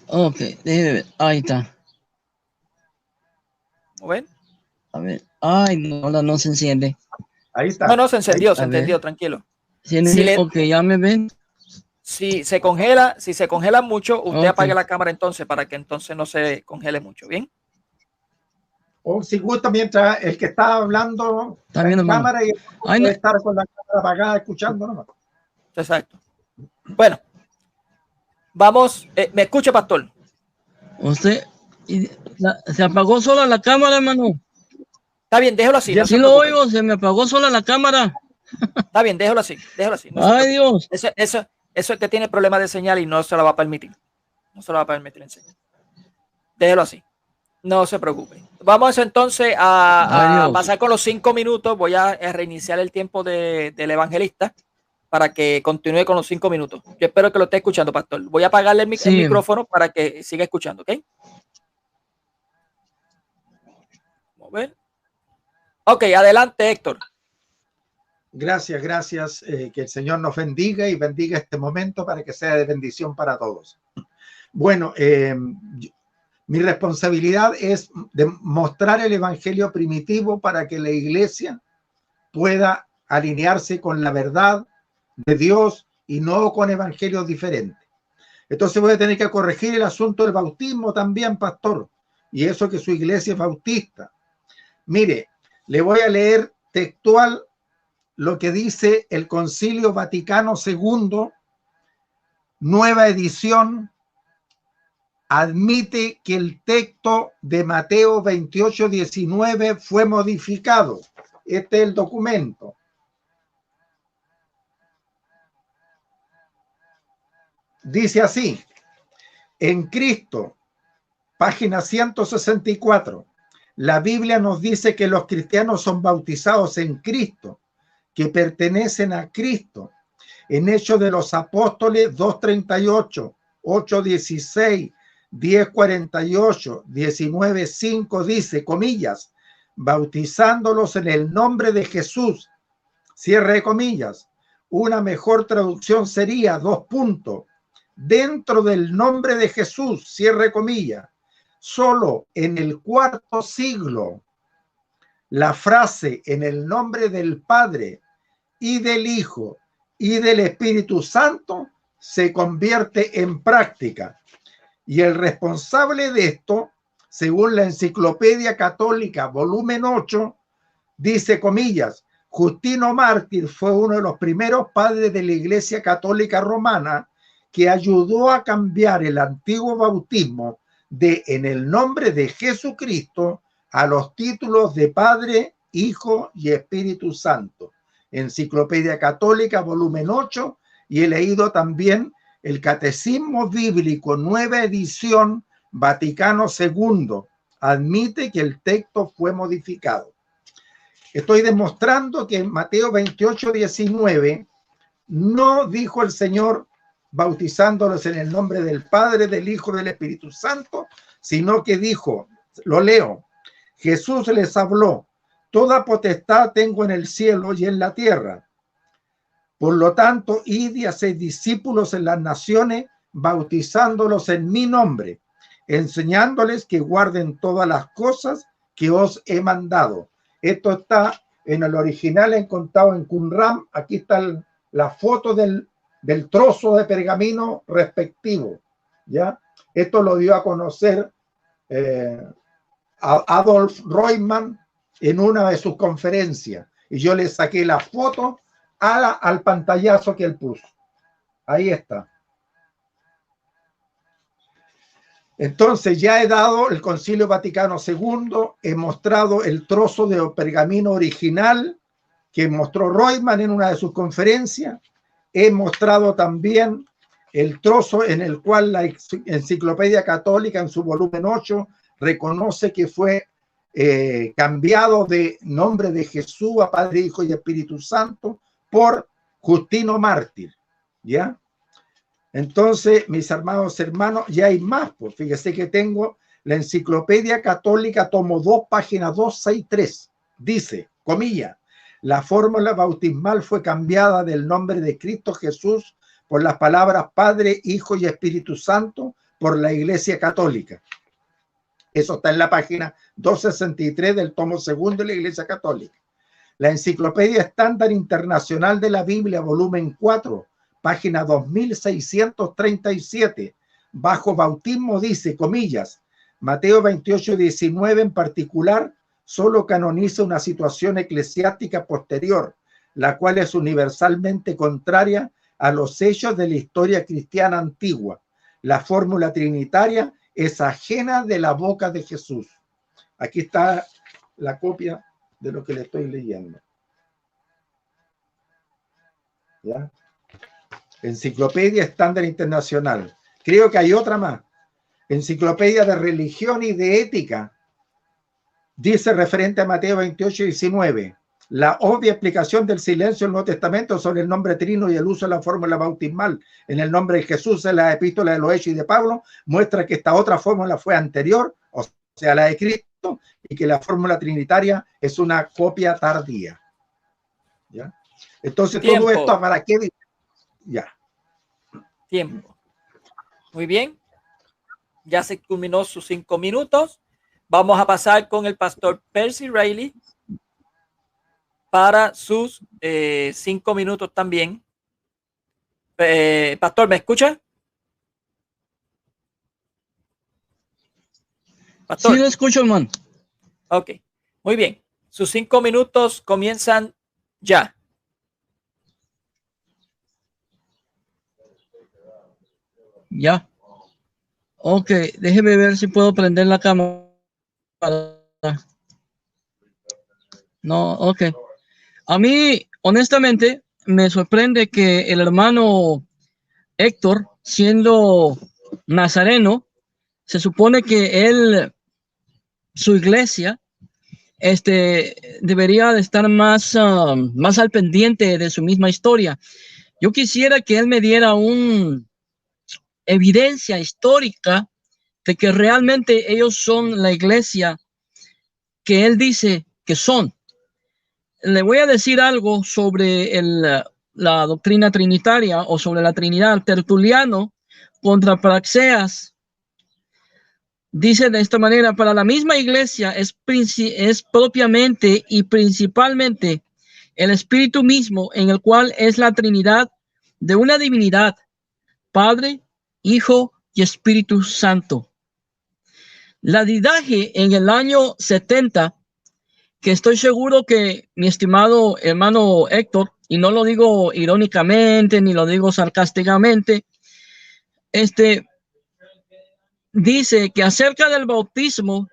Ok, déjeme ver. Ahí está. ¿Cómo ven? A ver. Ay, no se enciende. Ahí No, está. no, se encendió, se A ver. encendió, tranquilo. ¿Sí, Si ok, ya me ven. si se congela mucho, usted Ok. apague la cámara entonces para que entonces no se congele mucho, ¿bien? O si gusta, mientras el que está hablando Está está bien, en hermano. cámara y el otro Ay, no. puede estar con la cámara apagada escuchando nomás. Exacto. Bueno, vamos. ¿Me escucha, pastor? Usted. Se apagó sola la cámara, hermano. Está bien, déjalo así, no Bien, se Sí lo preocupe. oigo, se me apagó sola la cámara. Está bien, déjalo así, no se Ay, preocupe. Dios. Eso es que tiene problemas de señal y no se lo va a permitir. No se lo va a permitir enseñar. Déjelo así. No se preocupe. Vamos entonces Ay, a Dios. pasar con los 5 minutos. Voy a reiniciar el tiempo del evangelista para que continúe con los 5 minutos. Yo espero que lo esté escuchando, pastor. Voy a apagarle el Sí. micrófono para que siga escuchando, ¿ok? Vamos a ver. Ok, adelante, Héctor. gracias, gracias. Que el Señor nos bendiga y bendiga este momento para que sea de bendición para todos. Bueno, mi responsabilidad es de mostrar el evangelio primitivo para que la iglesia pueda alinearse con la verdad de Dios y no con evangelios diferentes. Entonces voy a tener que corregir el asunto del bautismo también, pastor, y eso que su iglesia es bautista. Mire, le voy a leer textual lo que dice el Concilio Vaticano II, nueva edición. Admite que el texto de Mateo 28:19 fue modificado. Este es el documento. Dice así: en Cristo, página 164, la Biblia nos dice que los cristianos son bautizados en Cristo, que pertenecen a Cristo. En Hechos de los Apóstoles 2:38, 8:16, 10:48, 19:5 dice, comillas, bautizándolos en el nombre de Jesús, cierre de comillas. Una mejor traducción sería, dos puntos, dentro del nombre de Jesús, cierre comillas. Solo en el cuarto siglo, la frase en el nombre del Padre y del Hijo y del Espíritu Santo se convierte en práctica. Y el responsable de esto, según la Enciclopedia Católica, volumen 8, dice, comillas, Justino Mártir fue uno de los primeros padres de la Iglesia Católica Romana que ayudó a cambiar el antiguo bautismo de en el nombre de Jesucristo a los títulos de Padre, Hijo y Espíritu Santo. Enciclopedia Católica, volumen 8, y he leído también el Catecismo Bíblico, nueva edición, Vaticano II. Admite que el texto fue modificado. Estoy demostrando que en Mateo 28:19 no dijo el Señor bautizándolos en el nombre del Padre, del Hijo y del Espíritu Santo, sino que dijo, lo leo, Jesús les habló, toda potestad tengo en el cielo y en la tierra. Por lo tanto, id y haced discípulos en las naciones, bautizándolos en mi nombre, enseñándoles que guarden todas las cosas que os he mandado. Esto está en el original encontrado en Qumran. Aquí está la foto del trozo de pergamino respectivo. ¿Ya? Esto lo dio a conocer Adolf Reutemann en una de sus conferencias. Y yo le saqué la foto al pantallazo que él puso. Ahí está. Entonces ya he dado el Concilio Vaticano II, he mostrado el trozo de pergamino original que mostró Reutemann en una de sus conferencias. He mostrado también el trozo en el cual la Enciclopedia Católica en su volumen 8 reconoce que fue cambiado de nombre de Jesús a Padre, Hijo y Espíritu Santo por Justino Mártir, ¿ya? Entonces, mis amados hermanos, ya hay más, pues fíjese que tengo la Enciclopedia Católica, tomo 2, página 263, dice, comillas, la fórmula bautismal fue cambiada del nombre de Cristo Jesús por las palabras Padre, Hijo y Espíritu Santo por la Iglesia Católica. Eso está en la página 263 del tomo 2 de la Iglesia Católica. La Enciclopedia Estándar Internacional de la Biblia, volumen 4, página 2637, bajo bautismo dice, comillas, Mateo 28, 19 en particular, solo canoniza una situación eclesiástica posterior, la cual es universalmente contraria a los hechos de la historia cristiana antigua. La fórmula trinitaria es ajena de la boca de Jesús. Aquí está la copia de lo que le estoy leyendo. ¿Ya? Enciclopedia Estándar Internacional. Creo que hay otra más. Enciclopedia de Religión y de Ética. Dice referente a Mateo 28, 19. La obvia explicación del silencio del Nuevo Testamento sobre el nombre trino y el uso de la fórmula bautismal en el nombre de Jesús en la epístola de los Hechos y de Pablo muestra que esta otra fórmula fue anterior, o sea, la de Cristo, y que la fórmula trinitaria es una copia tardía. ¿Ya? Entonces, Tiempo. todo esto, ¿para qué? Ya. Tiempo. Muy bien. Ya se culminó sus 5 minutos. Vamos a pasar con el pastor Percy Riley para sus 5 minutos también. Pastor, ¿me escucha? Pastor. Sí, lo escucho, hermano. Ok, muy bien. Sus 5 minutos comienzan ya. Ya. Ok, déjeme ver si puedo prender la cámara. No, ok. A mí, honestamente, me sorprende que el hermano Héctor, siendo nazareno, se supone que él, su iglesia, debería de estar más al pendiente de su misma historia. Yo quisiera que él me diera una evidencia histórica de que realmente ellos son la iglesia que él dice que son. Le voy a decir algo sobre la doctrina trinitaria o sobre la Trinidad. Tertuliano contra Praxeas dice de esta manera: para la misma iglesia es propiamente y principalmente el Espíritu mismo, en el cual es la Trinidad de una divinidad, Padre, Hijo y Espíritu Santo. La didaje en el año 70, que estoy seguro que mi estimado hermano Héctor, y no lo digo irónicamente ni lo digo sarcásticamente, dice que acerca del bautismo,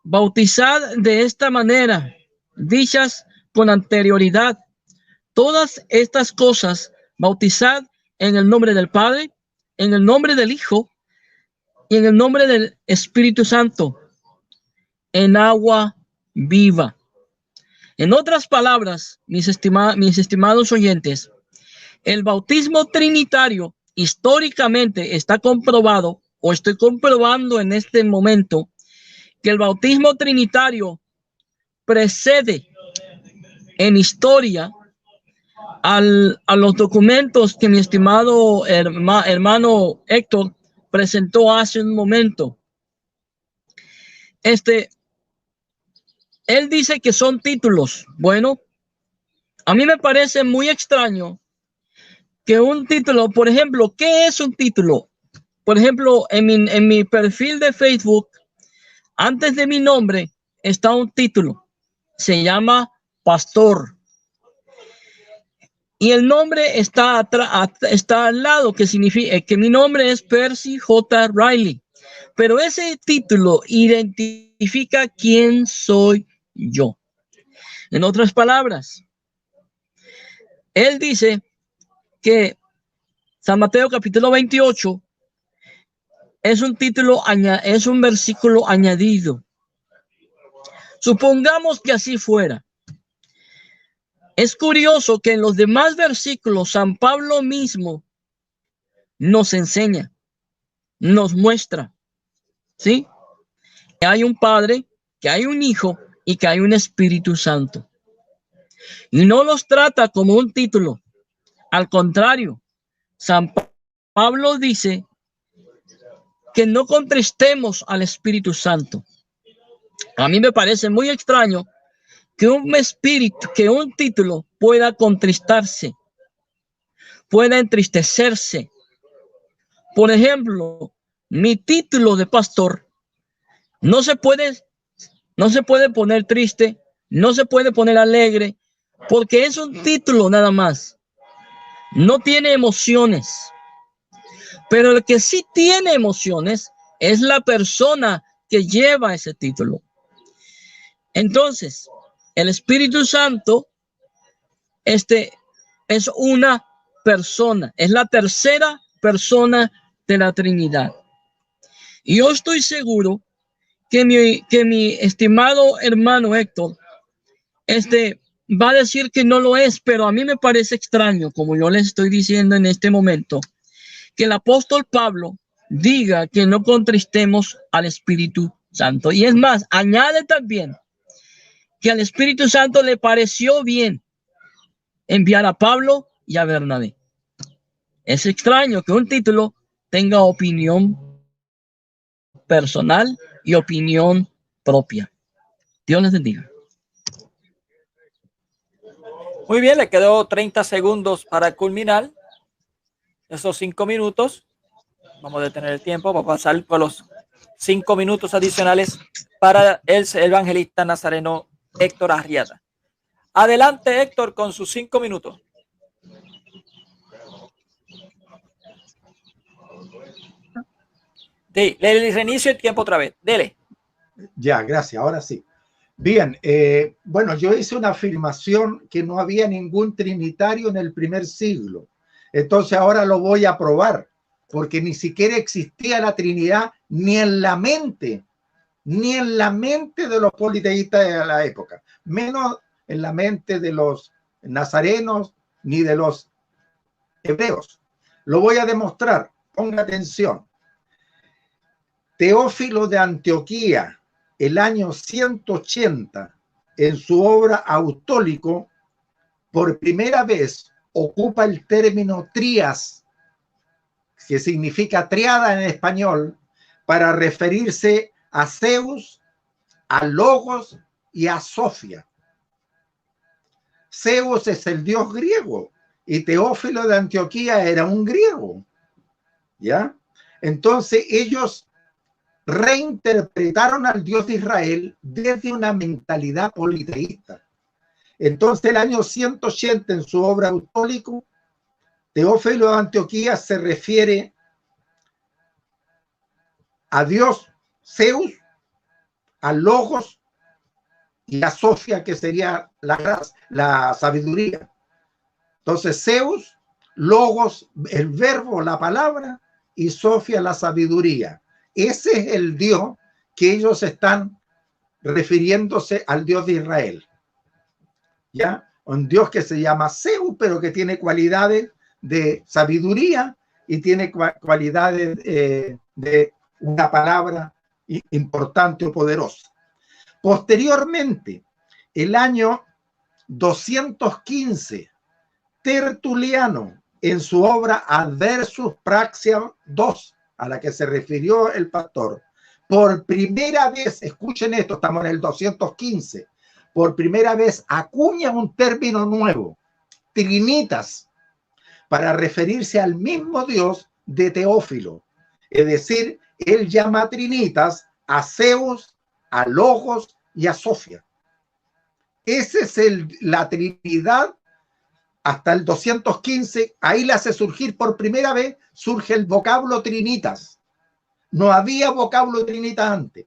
bautizad de esta manera, dichas con anterioridad, todas estas cosas, bautizad en el nombre del Padre, en el nombre del Hijo y en el nombre del Espíritu Santo, en agua viva. En otras palabras, mis estimados oyentes, el bautismo trinitario históricamente está comprobado, o estoy comprobando en este momento, que el bautismo trinitario precede en historia a los documentos que mi estimado hermano Héctor presentó hace un momento. Él dice que son títulos. Bueno, a mí me parece muy extraño que un título, por ejemplo, ¿qué es un título? Por ejemplo, en mi perfil de Facebook, antes de mi nombre está un título. Se llama pastor. Y el nombre está al lado, que significa que mi nombre es Percy J. Riley. pero ese título identifica quién soy yo. En otras palabras, él dice que San Mateo capítulo 28 es un título, es un versículo añadido. Supongamos que así fuera. Es curioso que en los demás versículos San Pablo mismo nos enseña, nos muestra, ¿sí? Que hay un Padre, que hay un Hijo y que hay un Espíritu Santo. Y no los trata como un título. Al contrario, San Pablo dice que no contristemos al Espíritu Santo. A mí me parece muy extraño que un título pueda contristarse, pueda entristecerse. Por ejemplo, mi título de pastor no se puede poner triste, no se puede poner alegre, porque es un título nada más. No tiene emociones. Pero el que sí tiene emociones es la persona que lleva ese título. Entonces, el Espíritu Santo, es una persona, es la tercera persona de la Trinidad. Y yo estoy seguro que mi estimado hermano Héctor, va a decir que no lo es, pero a mí me parece extraño, como yo les estoy diciendo en este momento, que el apóstol Pablo diga que no contristemos al Espíritu Santo. Y es más, añade también que al Espíritu Santo le pareció bien enviar a Pablo y a Bernabé. Es extraño que un título tenga opinión personal y opinión propia. Dios les bendiga. Muy bien, le quedó 30 segundos para culminar esos 5 minutos. Vamos a detener el tiempo, vamos a pasar por los 5 minutos adicionales para el evangelista nazareno Héctor Arrieta. Adelante, Héctor, con sus 5 minutos. Sí, le reinicio el tiempo otra vez. Dele. Ya, gracias. Ahora sí. Bien, bueno, yo hice una afirmación que no había ningún trinitario en el primer siglo. Entonces ahora lo voy a probar, porque ni siquiera existía la Trinidad ni en la mente de los politeístas de la época, menos en la mente de los nazarenos ni de los hebreos. Lo voy a demostrar. Ponga atención. Teófilo de Antioquía, el año 180, en su obra Autólico, por primera vez ocupa el término trías, que significa triada en español, para referirse a Zeus, a Logos y a Sofía. Zeus es el dios griego y Teófilo de Antioquía era un griego, ¿ya? Entonces ellos reinterpretaron al Dios de Israel desde una mentalidad politeísta. Entonces, el año 180, en su obra Autólico, Teófilo de Antioquía se refiere a Dios Zeus, a Logos y a Sofía, que sería la sabiduría. Entonces, Zeus, Logos, el verbo, la palabra, y Sofía, la sabiduría. Ese es el Dios que ellos están refiriéndose al Dios de Israel. ¿Ya? Un Dios que se llama Zeus, pero que tiene cualidades de sabiduría y tiene cualidades de una palabra importante o poderosa. Posteriormente, el año 215, Tertuliano, en su obra Adversus Praxia 2, a la que se refirió el pastor, por primera vez, escuchen esto, estamos en el 215, por primera vez acuña un término nuevo, trinitas, para referirse al mismo Dios de Teófilo. Es decir, él llama trinitas a Zeus, a Logos y a Sofía. Esa es la Trinidad hasta el 215, ahí la hace surgir por primera vez, surge el vocablo trinitas. no había vocablo trinita antes.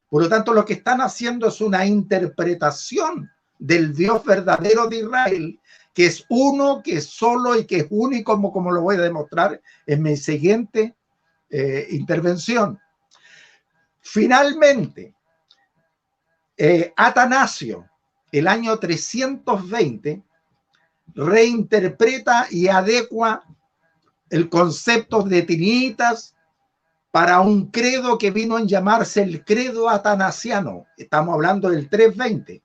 Por lo tanto, lo que están haciendo es una interpretación del Dios verdadero de Israel, que es uno, que es solo y que es único, como lo voy a demostrar en mi siguiente intervención. Finalmente, Atanasio, el año 320, reinterpreta y adecua el concepto de trinitas para un credo que vino a llamarse el credo atanasiano. Estamos hablando del 320.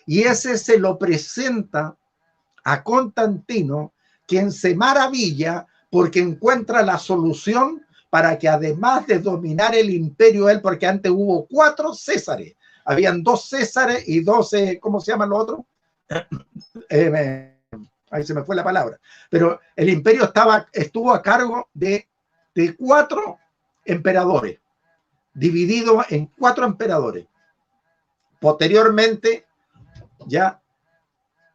Y ese se lo presenta a Constantino, quien se maravilla porque encuentra la solución para que, además de dominar el imperio, él, porque antes hubo 4 Césares, habían 2 Césares y 12, ¿cómo se llaman los otros? Ahí se me fue la palabra. Pero el imperio estuvo a cargo de 4 emperadores, dividido en 4 emperadores. Posteriormente, ya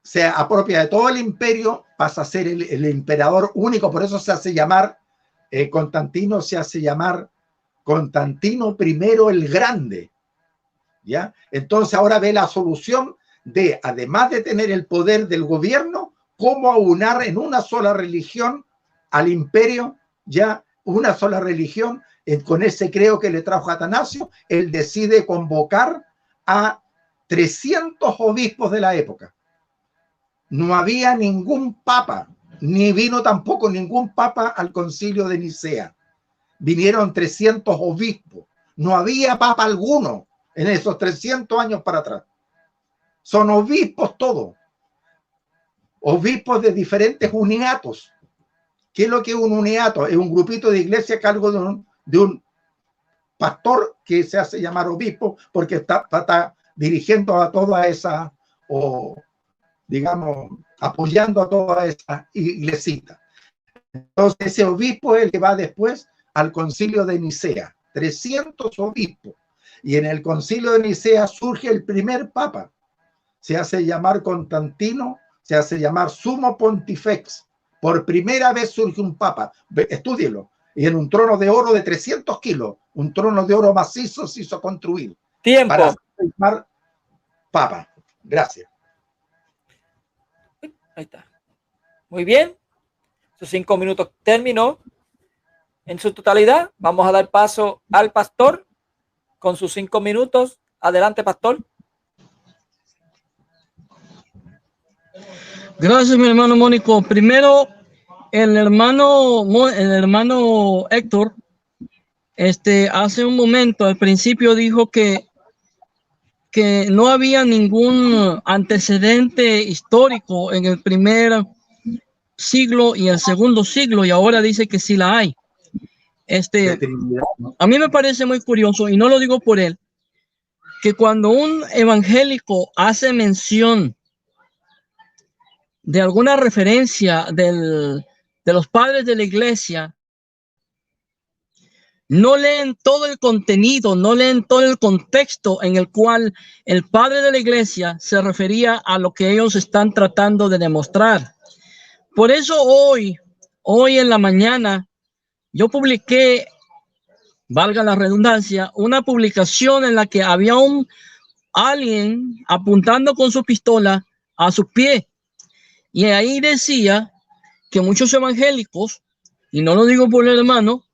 se apropia de todo el imperio, pasa a ser el emperador único, por eso se hace llamar, Constantino se hace llamar Constantino I el Grande, ¿ya? Entonces ahora ve la solución de, además de tener el poder del gobierno, cómo aunar en una sola religión al imperio, ya una sola religión. Con ese credo que le trajo Atanasio, él decide convocar a 300 obispos de la época. No había ningún papa, ni vino tampoco ningún papa al concilio de Nicea. Vinieron 300 obispos. No había papa alguno en esos 300 años para atrás. Son obispos todos. Obispos de diferentes uniatos. ¿Qué es lo que es un uniato? Es un grupito de iglesia a cargo de un pastor que se hace llamar obispo porque está dirigiendo a toda esa, o digamos, apoyando a toda esa iglesita. Entonces ese obispo es el que va después al concilio de Nicea, 300 obispos. Y en el concilio de Nicea surge el primer papa. Se hace llamar Constantino, se hace llamar Sumo Pontifex. Por primera vez surge un papa. Estúdielo. Y en un trono de oro de 300 kilos, un trono de oro macizo se hizo construir. Tiempo. Para llamar papa. Gracias. Ahí está. Muy bien. Sus 5 minutos terminó en su totalidad. Vamos a dar paso al pastor con sus 5 minutos. Adelante, pastor. Gracias, mi hermano Mónico. Primero, el hermano Héctor, hace un momento, al principio dijo que no había ningún antecedente histórico en el primer siglo y el segundo siglo, y ahora dice que sí la hay. A mí me parece muy curioso, y no lo digo por él, que cuando un evangélico hace mención de alguna referencia de los padres de la iglesia, no leen todo el contenido, no leen todo el contexto en el cual el padre de la iglesia se refería a lo que ellos están tratando de demostrar. Por eso hoy en la mañana, yo publiqué, valga la redundancia, una publicación en la que había alguien apuntando con su pistola a su pie. Y ahí decía que muchos evangélicos, y no lo digo por el hermano,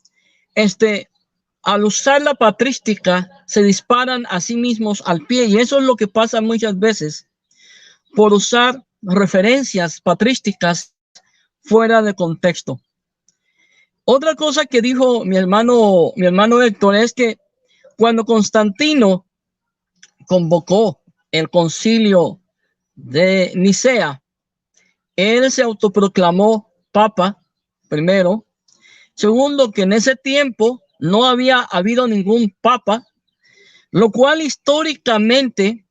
al usar la patrística se disparan a sí mismos al pie, y eso es lo que pasa muchas veces por usar referencias patrísticas fuera de contexto. Otra cosa que dijo mi hermano Héctor es que cuando Constantino convocó el concilio de Nicea, él se autoproclamó papa, primero. Segundo, que en ese tiempo no había habido ningún papa, lo cual históricamente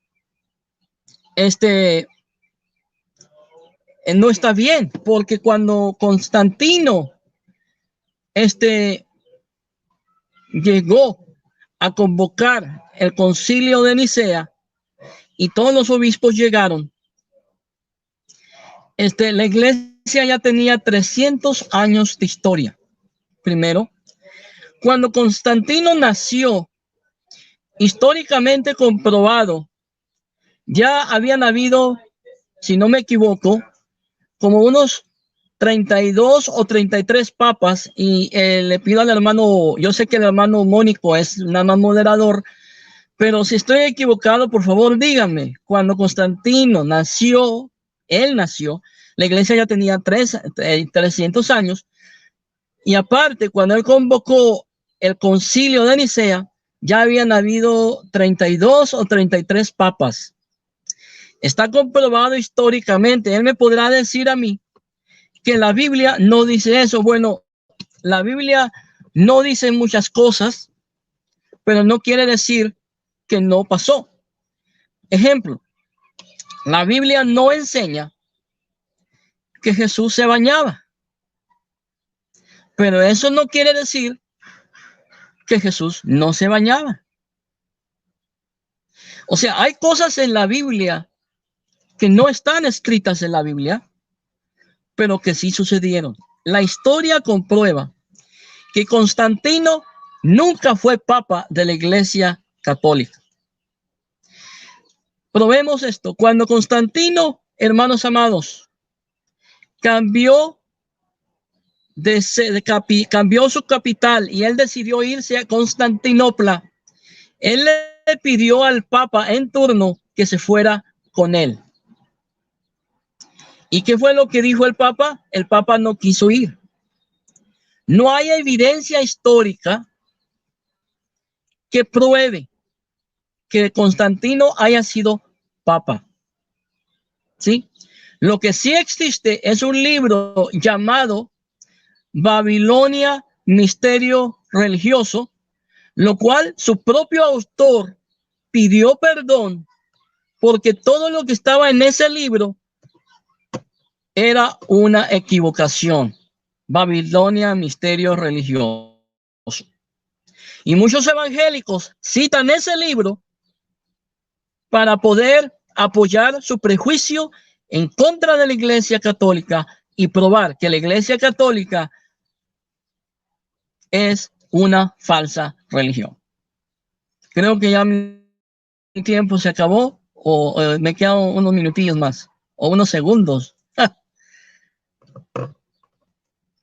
no está bien, porque cuando Constantino llegó a convocar el concilio de Nicea y todos los obispos llegaron, la iglesia ya tenía 300 años de historia. Primero. Cuando Constantino nació, históricamente comprobado, ya habían habido, si no me equivoco, como unos 32 o 33 papas, y le pido al hermano, yo sé que el hermano Mónico es nada más moderador, pero si estoy equivocado, por favor díganme. Cuando Constantino nació, él nació, la iglesia ya tenía 300 años, y aparte, cuando él convocó el concilio de Nicea, ya habían habido 32 o 33 papas. Está comprobado históricamente. Él me podrá decir a mí que la Biblia no dice eso. Bueno, la Biblia no dice muchas cosas, pero no quiere decir que no pasó. Ejemplo, la Biblia no enseña que Jesús se bañaba, pero eso no quiere decir que Jesús no se bañaba. O sea, hay cosas en la Biblia que no están escritas en la Biblia, pero que sí sucedieron. La historia comprueba que Constantino nunca fue papa de la Iglesia Católica. Probemos esto. Cuando Constantino, hermanos amados, cambió su capital y él decidió irse a Constantinopla, él le pidió al papa en turno que se fuera con él. ¿Y qué fue lo que dijo el papa? El papa no quiso ir. No hay evidencia histórica que pruebe que Constantino haya sido papa. ¿Sí? Lo que sí existe es un libro llamado Babilonia, Misterio Religioso, lo cual su propio autor pidió perdón porque todo lo que estaba en ese libro era una equivocación. Babilonia, Misterio Religioso. Y muchos evangélicos citan ese libro para poder apoyar su prejuicio en contra de la Iglesia Católica y probar que la Iglesia Católica es una falsa religión. Creo que ya mi tiempo se acabó, o me quedan unos minutillos más, o unos segundos.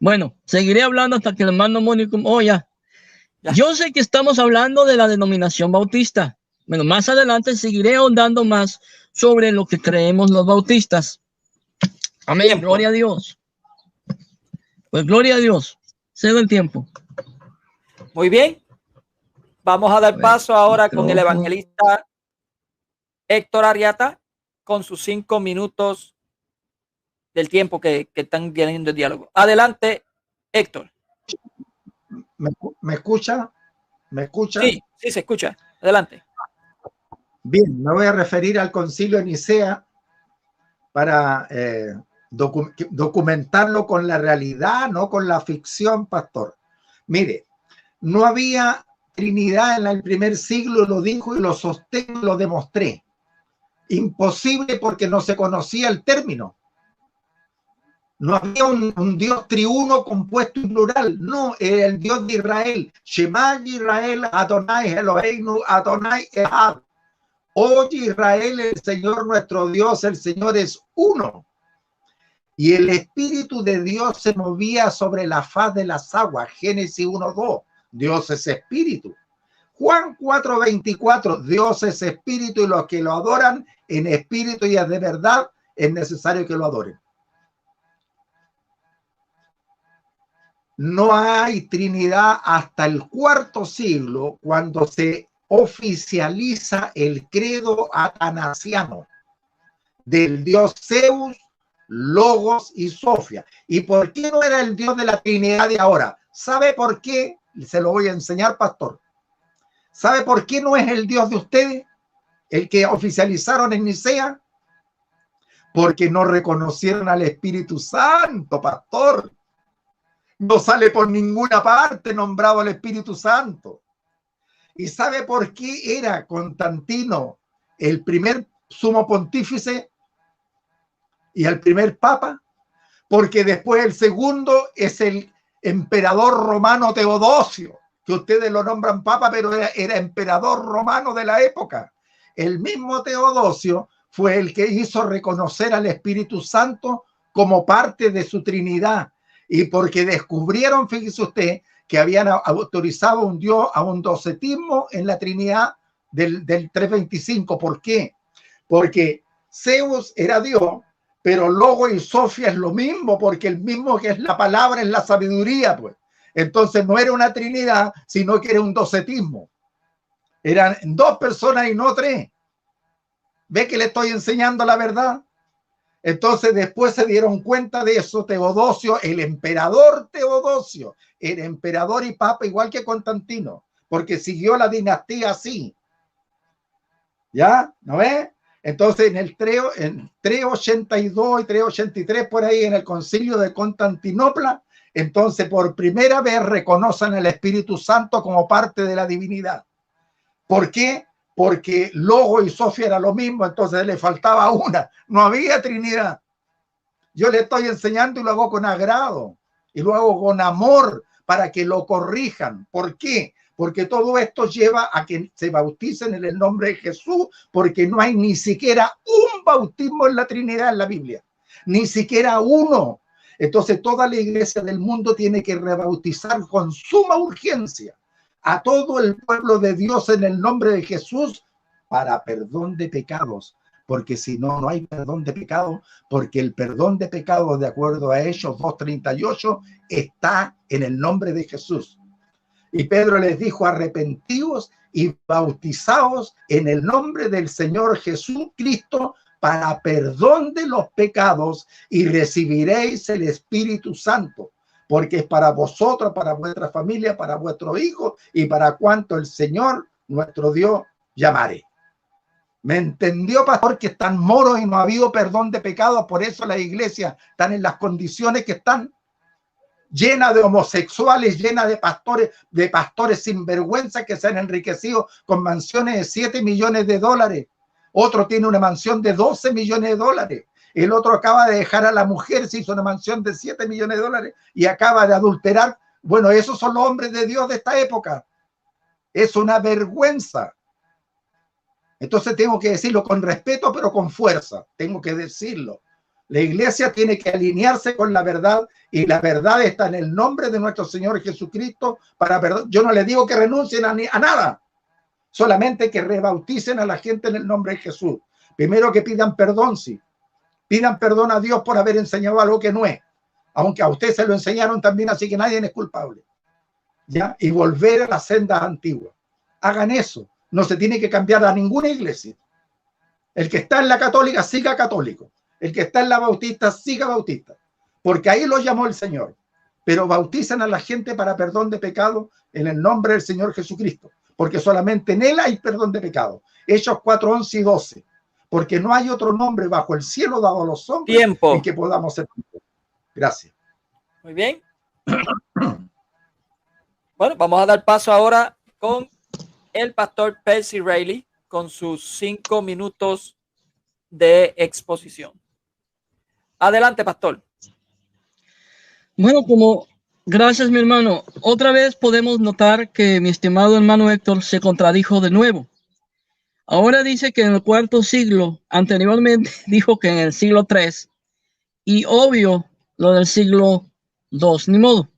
Bueno, seguiré hablando hasta que el hermano Mónico... Oh, ya. Yo sé que estamos hablando de la denominación bautista. Bueno, más adelante seguiré ahondando más sobre lo que creemos los bautistas. Amén. Tiempo. Gloria a Dios. Pues gloria a Dios. Cedo el tiempo. Muy bien. Vamos a dar paso ahora con el evangelista Héctor Arriata con sus 5 minutos del tiempo que están teniendo el diálogo. Adelante, Héctor. ¿Me escucha? ¿Me escucha? Sí, sí, se escucha. Adelante. Bien, me voy a referir al concilio de Nicea para documentarlo con la realidad, no con la ficción, pastor. Mire, no había Trinidad en el primer siglo, lo dijo y lo sostengo, lo demostré. Imposible porque no se conocía el término. No había un Dios triuno compuesto en plural. No, era el Dios de Israel. Shema Israel, Adonai Eloheinu, Adonai Echad. Oye Israel, el Señor nuestro Dios, el Señor es uno. Y el Espíritu de Dios se movía sobre la faz de las aguas. Génesis 1:2. Dios es Espíritu. Juan 4:24. Dios es Espíritu y los que lo adoran en espíritu y es de verdad, es necesario que lo adoren. No hay Trinidad hasta el IV siglo, cuando se oficializa el credo atanasiano del dios Zeus, Logos y Sofía. ¿Y por qué no era el Dios de la Trinidad de ahora? ¿Sabe por qué? Se lo voy a enseñar, pastor. ¿Sabe por qué no es el Dios de ustedes? El que oficializaron en Nicea. Porque no reconocieron al Espíritu Santo, pastor. No sale por ninguna parte nombrado el Espíritu Santo. ¿Y sabe por qué era Constantino el primer sumo pontífice y el primer papa? Porque después el segundo es el emperador romano Teodosio, que ustedes lo nombran papa, pero era emperador romano de la época. El mismo Teodosio fue el que hizo reconocer al Espíritu Santo como parte de su Trinidad. Y porque descubrieron, fíjese usted, que habían autorizado un Dios a un docetismo en la Trinidad del 325. ¿Por qué? Porque Zeus era Dios, pero Logos y Sofía es lo mismo, porque el mismo que es la palabra es la sabiduría, pues. Entonces no era una Trinidad, sino que era un docetismo. Eran dos personas y no tres. ¿Ve que le estoy enseñando la verdad? Entonces después se dieron cuenta de eso. Teodosio, el emperador Teodosio, era emperador y papa igual que Constantino, porque siguió la dinastía así. ¿Ya? ¿No ve? Entonces en el 382 y 383 por ahí, en el concilio de Constantinopla, entonces por primera vez reconocen al Espíritu Santo como parte de la divinidad. ¿Por qué? Porque Logos y Sofía era lo mismo, entonces le faltaba una, no había Trinidad. Yo le estoy enseñando y lo hago con agrado, y lo hago con amor para que lo corrijan. ¿Por qué? Porque todo esto lleva a que se bauticen en el nombre de Jesús, porque no hay ni siquiera un bautismo en la Trinidad en la Biblia, ni siquiera uno. Entonces toda la iglesia del mundo tiene que rebautizar con suma urgencia a todo el pueblo de Dios en el nombre de Jesús para perdón de pecados, porque si no, no hay perdón de pecados, porque el perdón de pecados, de acuerdo a Hechos 2:38, está en el nombre de Jesús. Y Pedro les dijo: arrepentíos y bautizaos en el nombre del Señor Jesucristo para perdón de los pecados, y recibiréis el Espíritu Santo, porque es para vosotros, para vuestra familia, para vuestros hijos y para cuanto el Señor nuestro Dios llamare. ¿Me entendió, pastor? Que están moros y no ha habido perdón de pecados, por eso las iglesias están en las condiciones que están, llena de homosexuales, llena de pastores sinvergüenza que se han enriquecido con mansiones de 7 millones de dólares. Otro tiene una mansión de 12 millones de dólares. El otro acaba de dejar a la mujer, se hizo una mansión de 7 millones de dólares y acaba de adulterar. Bueno, esos son los hombres de Dios de esta época. Es una vergüenza. Entonces tengo que decirlo con respeto, pero con fuerza. Tengo que decirlo. La iglesia tiene que alinearse con la verdad, y la verdad está en el nombre de nuestro Señor Jesucristo para perdón. Yo no les digo que renuncien a nada, solamente que rebauticen a la gente en el nombre de Jesús. Primero que pidan perdón, sí. Pidan perdón a Dios por haber enseñado algo que no es, aunque a usted se lo enseñaron también, así que nadie es culpable. ¿Ya? Y volver a las sendas antiguas. Hagan eso. No se tiene que cambiar a ninguna iglesia. El que está en la católica, siga católico. El que está en la bautista, siga bautista. Porque ahí lo llamó el Señor. Pero bautizan a la gente para perdón de pecado en el nombre del Señor Jesucristo. Porque solamente en Él hay perdón de pecado. Hechos 4:11 y 12. Porque no hay otro nombre bajo el cielo dado a los hombres en que podamos ser. Gracias. Muy bien. Bueno, vamos a dar paso ahora con el pastor Percy Riley con sus 5 minutos de exposición. Adelante, pastor. Bueno, gracias, mi hermano. Otra vez podemos notar que mi estimado hermano Héctor se contradijo de nuevo. Ahora dice que en el cuarto siglo, anteriormente dijo que en el siglo 3, y obvio lo del siglo 2, ni modo.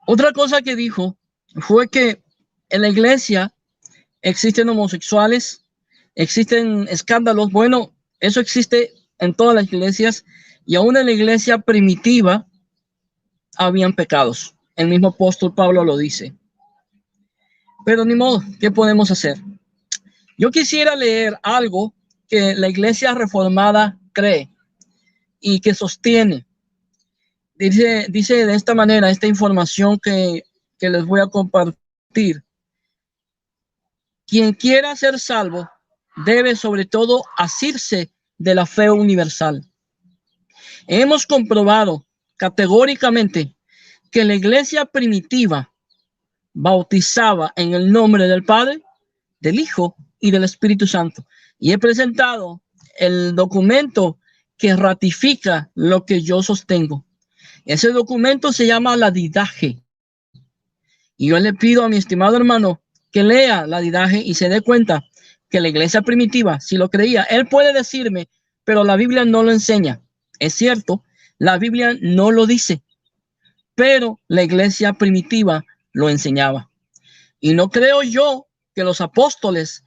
Otra cosa que dijo fue que en la iglesia existen homosexuales, existen escándalos. Bueno, eso existe en todas las iglesias, y aún en la iglesia primitiva habían pecados. El mismo apóstol Pablo lo dice. Pero ni modo, ¿qué podemos hacer? Yo quisiera leer algo que la iglesia reformada cree y que sostiene. Dice de esta manera, esta información que les voy a compartir. Quien quiera ser salvo debe sobre todo asirse de la fe universal. Hemos comprobado categóricamente que la iglesia primitiva bautizaba en el nombre del Padre, del Hijo y del Espíritu Santo. Y he presentado el documento que ratifica lo que yo sostengo. Ese documento se llama la Didache. Y yo le pido a mi estimado hermano que lea la Didache y se dé cuenta que la iglesia primitiva, si lo creía, él puede decirme, pero la Biblia no lo enseña. Es cierto, la Biblia no lo dice, pero la iglesia primitiva lo enseñaba. Y no creo yo que los apóstoles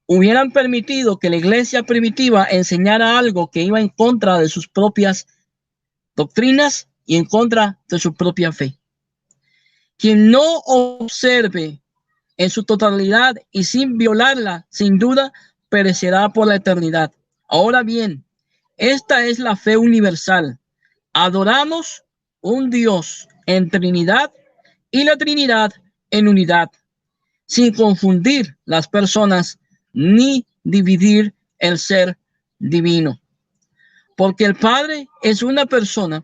hubieran permitido que la iglesia primitiva enseñara algo que iba en contra de sus propias doctrinas y en contra de su propia fe. Quien no observe en su totalidad y sin violarla, sin duda, perecerá por la eternidad. Ahora bien, esta es la fe universal. Adoramos un Dios en Trinidad y la Trinidad en unidad, sin confundir las personas ni dividir el ser divino. Porque el Padre es una persona,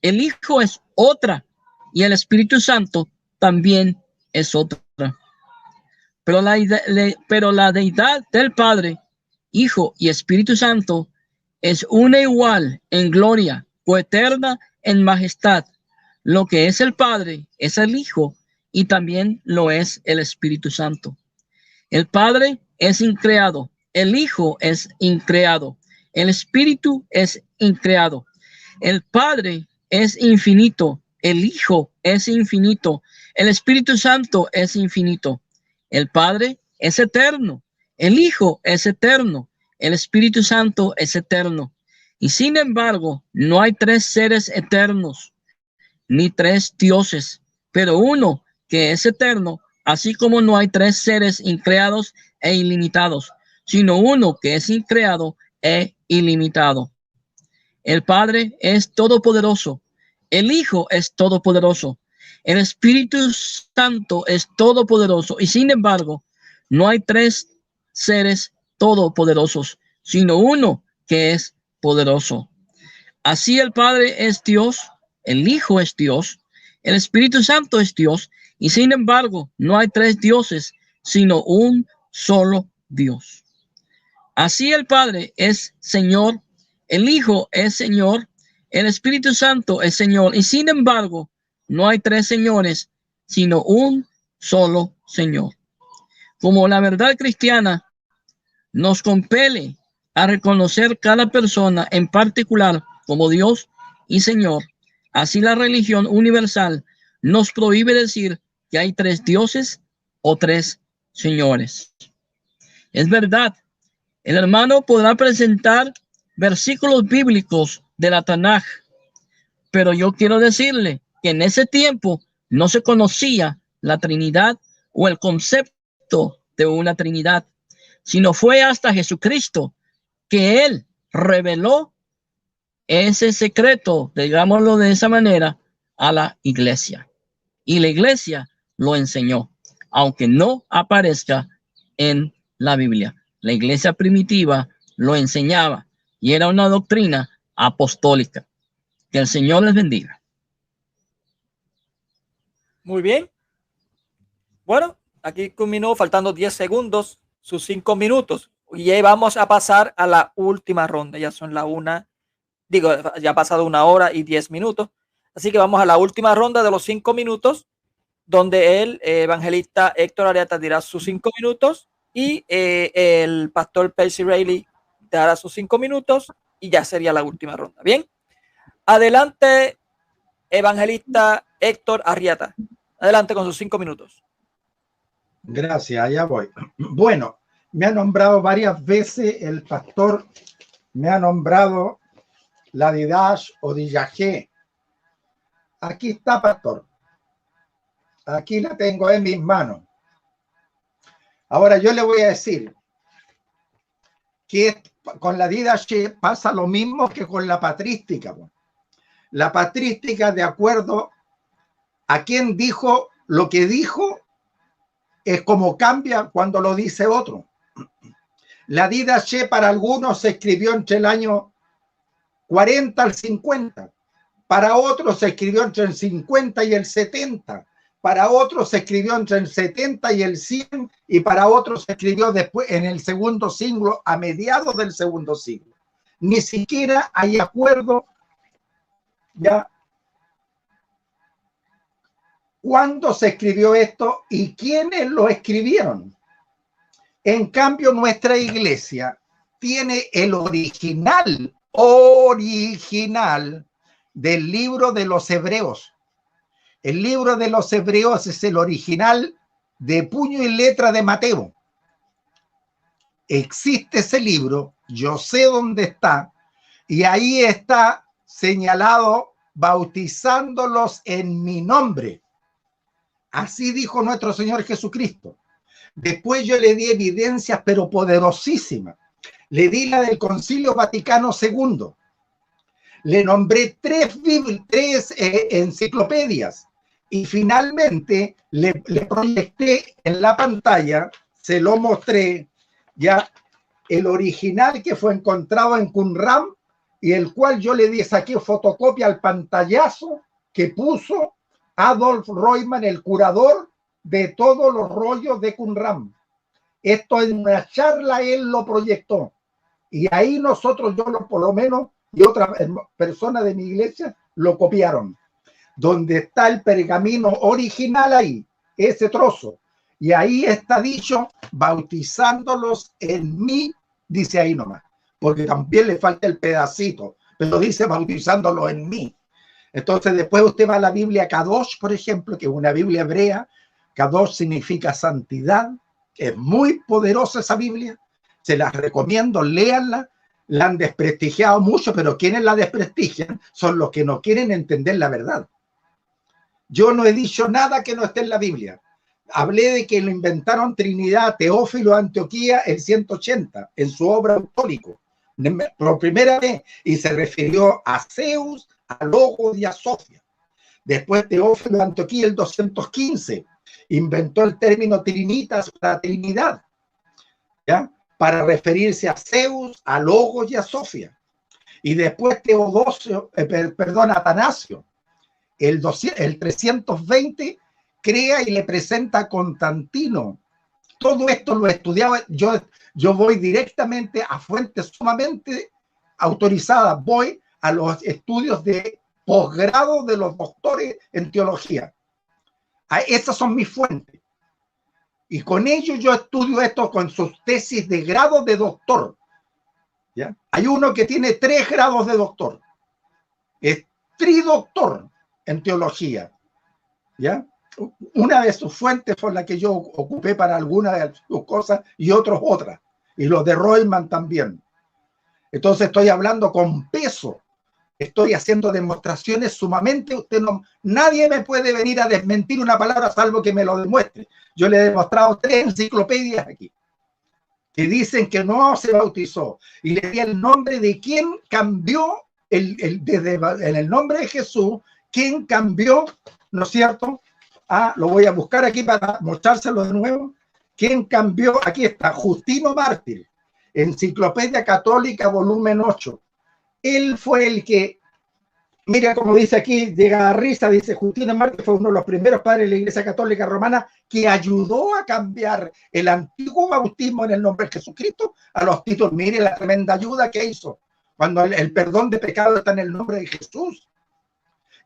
el Hijo es otra y el Espíritu Santo también es otra. Pero la deidad del Padre, Hijo y Espíritu Santo es una igual en gloria, coeterna en majestad. Lo que es el Padre es el Hijo y también lo es el Espíritu Santo. El Padre es increado, el Hijo es increado, el Espíritu es increado. El Padre es infinito, el Hijo es infinito, el Espíritu Santo es infinito. El Padre es eterno, el Hijo es eterno, el Espíritu Santo es eterno. Y sin embargo, no hay tres seres eternos, ni tres dioses, pero uno que es eterno, así como no hay tres seres increados e ilimitados, sino uno que es increado e ilimitado. El Padre es todopoderoso, el Hijo es todopoderoso, el Espíritu Santo es todopoderoso y sin embargo no hay tres seres todopoderosos, sino uno que es poderoso. Así el Padre es Dios, el Hijo es Dios, el Espíritu Santo es Dios y sin embargo no hay tres dioses, sino un solo Dios. Así el Padre es Señor, el Hijo es Señor, el Espíritu Santo es Señor y sin embargo no hay tres señores, sino un solo Señor. Como la verdad cristiana nos compele a reconocer cada persona en particular como Dios y Señor, así la religión universal nos prohíbe decir que hay tres dioses o tres señores. Es verdad, el hermano podrá presentar versículos bíblicos de la Tanaj, pero yo quiero decirle que en ese tiempo no se conocía la Trinidad o el concepto de una Trinidad, sino fue hasta Jesucristo que Él reveló ese secreto, digámoslo de esa manera, a la iglesia. Y la iglesia lo enseñó, aunque no aparezca en la Biblia. La iglesia primitiva lo enseñaba y era una doctrina apostólica. Que el Señor les bendiga. Muy bien. Bueno, aquí culminó faltando 10 segundos, sus 5 minutos. Y ya vamos a pasar a la última ronda. Ya son ya ha pasado 1 hora y 10 minutos. Así que vamos a la última ronda de los 5 minutos, donde el evangelista Héctor Arieta dirá sus 5 minutos y el pastor Percy Rayleigh dará sus 5 minutos y ya sería la última ronda. Bien. Adelante, evangelista Héctor Arrieta. Adelante con sus 5 minutos. Gracias, allá voy. Bueno, me ha nombrado varias veces el pastor, me ha nombrado la Didache o Didache. Aquí está, pastor. Aquí la tengo en mis manos. Ahora yo le voy a decir que con la Didache pasa lo mismo que con la patrística. La patrística, de acuerdo a quien dijo lo que dijo, es como cambia cuando lo dice otro. La Didache para algunos se escribió entre el año 40 al 50. Para otros se escribió entre el 50 y el 70. Para otros se escribió entre el 70 y el 100. Y para otros se escribió después en el segundo siglo, a mediados del segundo siglo. Ni siquiera hay acuerdo ya cuándo se escribió esto y quiénes lo escribieron. En cambio, nuestra iglesia tiene el original del libro de los Hebreos. El libro de los Hebreos es el original de puño y letra de Mateo. Existe ese libro, yo sé dónde está, y ahí está señalado, bautizándolos en mi nombre. Así dijo nuestro Señor Jesucristo. Después yo le di evidencias, pero poderosísimas. Le di la del Concilio Vaticano II. Le nombré tres enciclopedias. Y finalmente le proyecté en la pantalla, se lo mostré, ya el original que fue encontrado en Qumran y el cual yo le di, saqué fotocopia al pantallazo que puso Adolf Reumann, el curador de todos los rollos de Qumran. Esto en una charla él lo proyectó. Y ahí nosotros, por lo menos, y otras personas de mi iglesia lo copiaron. Donde está el pergamino original ahí, ese trozo. Y ahí está dicho, bautizándolos en mí, dice ahí nomás. Porque también le falta el pedacito, pero dice bautizándolos en mí. Entonces después usted va a la Biblia Kadosh, por ejemplo, que es una Biblia hebrea. Kadosh significa santidad. Es muy poderosa esa Biblia. Se las recomiendo, léanla. La han desprestigiado mucho, pero quienes la desprestigian son los que no quieren entender la verdad. Yo no he dicho nada que no esté en la Biblia. Hablé de que lo inventaron Trinidad, Teófilo de Antioquía, el 180, en su obra Autólico, por primera vez, y se refirió a Zeus, a Logos y a Sofía. Después Teófilo de Antioquía, el 215, inventó el término trinitas, la Trinidad, ¿ya? Para referirse a Zeus, a Logos y a Sofía. Y después Atanasio, el 320, crea y le presenta a Constantino. Todo esto lo estudiaba, yo voy directamente a fuentes sumamente autorizadas, voy a los estudios de posgrado de los doctores en teología. Esas son mis fuentes. Y con ellos yo estudio esto con sus tesis de grado de doctor. ¿Ya? Hay uno que tiene 3 grados de doctor. Es tridoctor en teología. ¿Ya? Una de sus fuentes fue la que yo ocupé para algunas de sus cosas y otras. Y los de Reumann también. Entonces estoy hablando con peso. Estoy haciendo demostraciones sumamente. Nadie me puede venir a desmentir una palabra salvo que me lo demuestre. Yo le he demostrado 3 enciclopedias aquí que dicen que no se bautizó. Y le di el nombre de quién cambió, en el nombre de Jesús, quién cambió, ¿no es cierto? Lo voy a buscar aquí para mostrárselo de nuevo. ¿Quién cambió? Aquí está, Justino Mártir, Enciclopedia Católica, volumen 8. Él fue el que, mira como dice aquí, llega a risa, dice Justino Mártir fue uno de los primeros padres de la Iglesia Católica Romana que ayudó a cambiar el antiguo bautismo en el nombre de Jesucristo a los títulos. Mire la tremenda ayuda que hizo cuando el perdón de pecado está en el nombre de Jesús.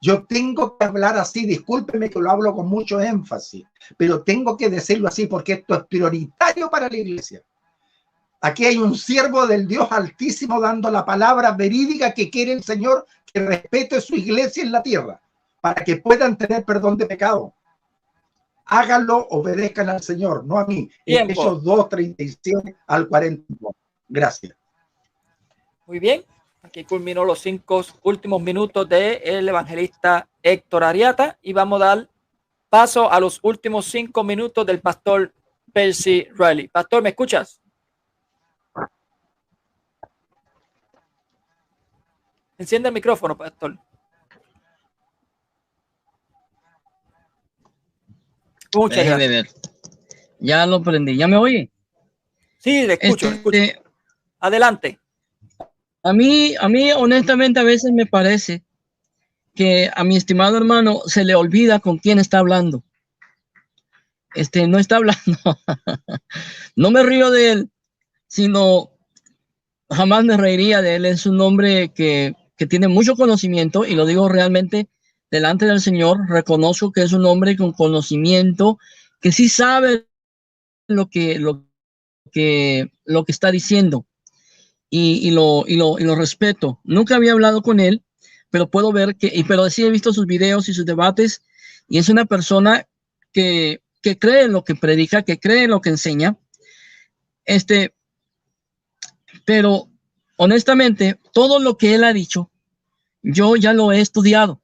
Yo tengo que hablar así, discúlpeme que lo hablo con mucho énfasis, pero tengo que decirlo así porque esto es prioritario para la iglesia. Aquí hay un siervo del Dios Altísimo dando la palabra verídica que quiere el Señor que respete su iglesia en la tierra para que puedan tener perdón de pecado. Háganlo, obedezcan al Señor, no a mí. Hechos 2:37 al 42. Gracias. Muy bien. Aquí culminó los 5 últimos minutos del evangelista Héctor Ariata y vamos a dar paso a los últimos 5 minutos del pastor Percy Riley. Pastor, ¿me escuchas? Enciende el micrófono, pastor. Muchas gracias. Ya lo prendí. ¿Ya me oye? Sí, le escucho. Adelante. A mí, honestamente, a veces me parece que a mi estimado hermano se le olvida con quién está hablando. No está hablando. No me río de él, sino jamás me reiría de él. Es un hombre que tiene mucho conocimiento y lo digo realmente delante del Señor, reconozco que es un hombre con conocimiento, que sí sabe lo que está diciendo, y lo respeto. Nunca había hablado con él, pero puedo ver pero sí he visto sus videos y sus debates, y es una persona que cree en lo que predica, que cree en lo que enseña. Pero honestamente, todo lo que él ha dicho, yo ya lo he estudiado.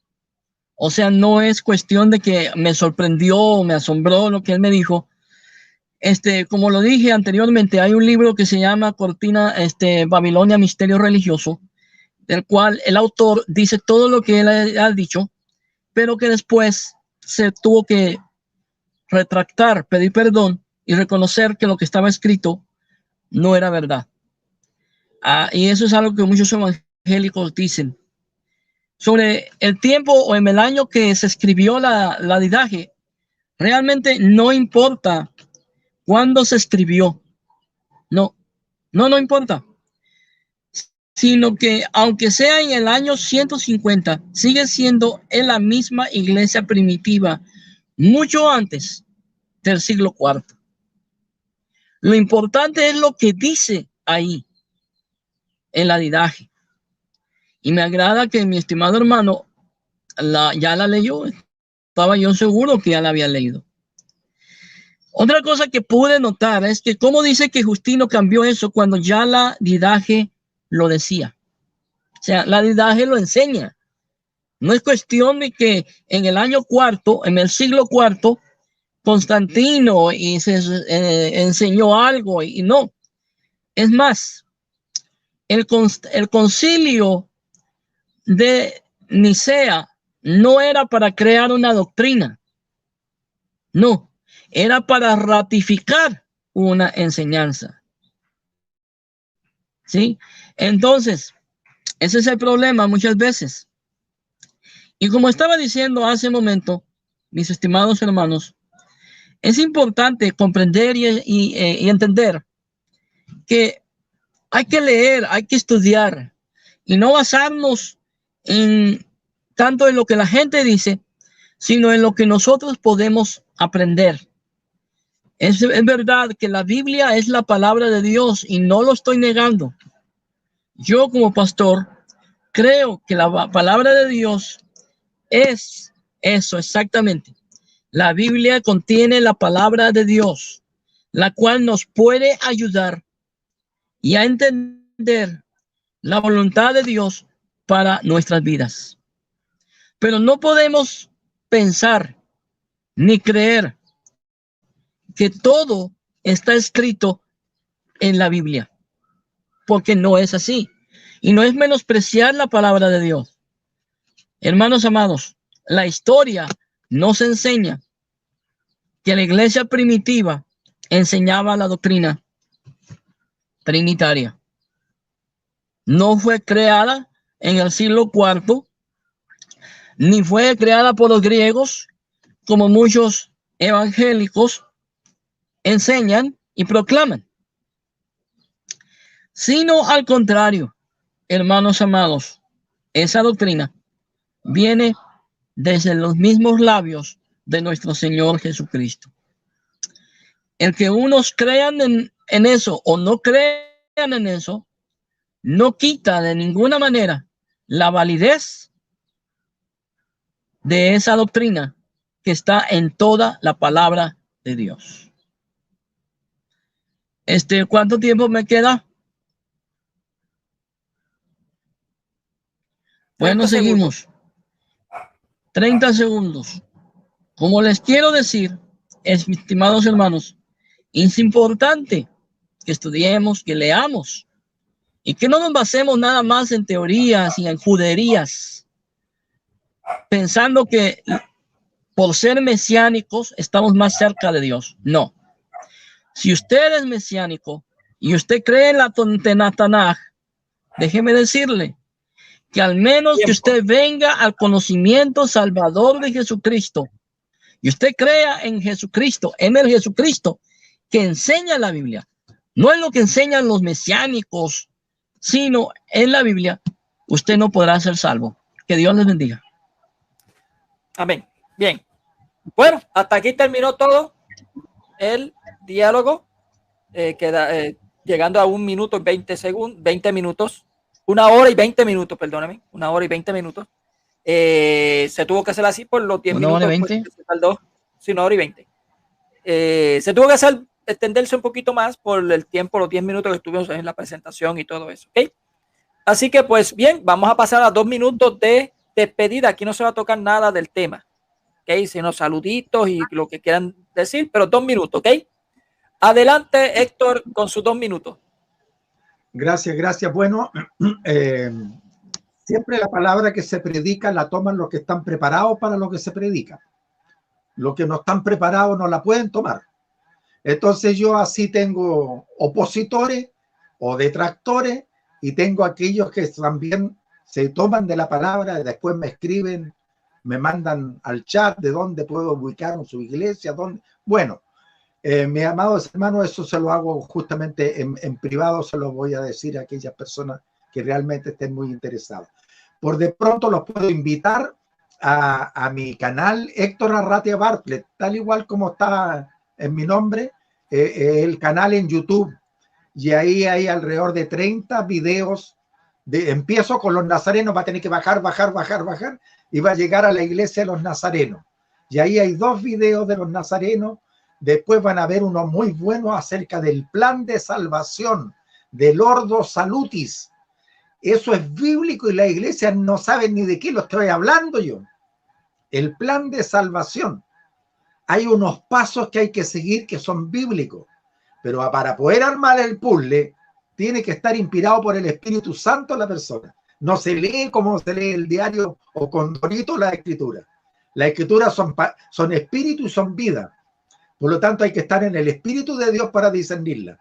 O sea, no es cuestión de que me sorprendió o me asombró lo que él me dijo. Como lo dije anteriormente, hay un libro que se llama Cortina, Babilonia, Misterio Religioso, del cual el autor dice todo lo que él ha dicho, pero que después se tuvo que retractar, pedir perdón y reconocer que lo que estaba escrito no era verdad. Y eso es algo que muchos evangélicos dicen. Sobre el tiempo o en el año que se escribió la Didache, realmente no importa cuándo se escribió. No importa. Sino que aunque sea en el año 150, sigue siendo en la misma iglesia primitiva, mucho antes del siglo IV. Lo importante es lo que dice ahí en la Didache. Y me agrada que mi estimado hermano ya la leyó. Estaba yo seguro que ya la había leído. Otra cosa que pude notar es que cómo dice que Justino cambió eso cuando ya la Didache lo decía. O sea, la Didache lo enseña. No es cuestión de que en el año cuarto, en el siglo IV, Constantino enseñó algo y no. Es más, el concilio de Nicea no era para crear una doctrina. No, era para ratificar una enseñanza. ¿Sí? Entonces, ese es el problema muchas veces. Y como estaba diciendo hace un momento, mis estimados hermanos, es importante comprender y entender que hay que leer, hay que estudiar y no basarnos tanto en lo que la gente dice, sino en lo que nosotros podemos aprender. Es verdad que la Biblia es la palabra de Dios y no lo estoy negando. Yo como pastor creo que la palabra de Dios es eso exactamente. La Biblia contiene la palabra de Dios, la cual nos puede ayudar y a entender la voluntad de Dios para nuestras vidas. Pero no podemos pensar ni creer que todo está escrito en la Biblia, porque no es así. Y no es menospreciar la palabra de Dios. Hermanos amados, la historia nos enseña que la iglesia primitiva enseñaba la doctrina trinitaria. No fue creada en el siglo IV, ni fue creada por los griegos, como muchos evangélicos enseñan y proclaman, sino al contrario, hermanos amados, esa doctrina viene desde los mismos labios de nuestro Señor Jesucristo. El que unos crean en eso o no crean en eso, no quita de ninguna manera la validez de esa doctrina que está en toda la palabra de Dios. ¿Cuánto tiempo me queda? Bueno, seguimos. 30 segundos. Como les quiero decir, estimados hermanos, es importante que estudiemos, que leamos y que no nos basemos nada más en teorías y en juderías, pensando que por ser mesiánicos estamos más cerca de Dios. No. Si usted es mesiánico y usted cree en la Tanaj, déjeme decirle que al menos que usted venga al conocimiento salvador de Jesucristo y usted crea en Jesucristo, en el Jesucristo que enseña la Biblia, no es lo que enseñan los mesiánicos, sino en la Biblia, usted no podrá ser salvo. Que Dios les bendiga. Amén. Bien. Bueno, hasta aquí terminó todo el diálogo. Llegando a 1 minuto y 20 segundos, 20 minutos, 1 hora y 20 minutos, perdóname, 1 hora y 20 minutos. Se tuvo que hacer así por los 10 minutos. 1 hora y 20. Pues, se tardó, sí, 1 hora y 20. Se tuvo que extenderse un poquito más por el tiempo, los 10 minutos que estuvimos en la presentación y todo eso. ¿Okay? Así que, pues bien, vamos a pasar a 2 minutos de despedida. Aquí no se va a tocar nada del tema, ¿okay? Sino saluditos y lo que quieran decir, pero 2 minutos, ¿ok? Adelante, Héctor, con sus 2 minutos. Gracias, gracias. Bueno, siempre la palabra que se predica la toman los que están preparados para lo que se predica. Los que no están preparados no la pueden tomar. Entonces yo así tengo opositores o detractores y tengo aquellos que también se toman de la palabra y después me escriben, me mandan al chat de dónde puedo ubicar en su iglesia, dónde. Bueno, mis amados hermanos, eso se lo hago justamente en privado, se lo voy a decir a aquellas personas que realmente estén muy interesadas. Por de pronto los puedo invitar a mi canal Héctor Arratia Bartlett, tal igual como está en mi nombre, el canal en YouTube. Y ahí hay alrededor de 30 videos. Empiezo con los nazarenos, va a tener que bajar, y va a llegar a la iglesia de los nazarenos. Y ahí hay 2 videos de los nazarenos. Después van a ver uno muy bueno acerca del plan de salvación del Ordo Salutis. Eso es bíblico y la iglesia no sabe ni de qué lo estoy hablando yo. El plan de salvación. Hay unos pasos que hay que seguir que son bíblicos, pero para poder armar el puzzle tiene que estar inspirado por el Espíritu Santo la persona. No se lee como se lee el diario o con Dorito la escritura. Las escrituras son espíritu y son vida. Por lo tanto, hay que estar en el Espíritu de Dios para discernirla.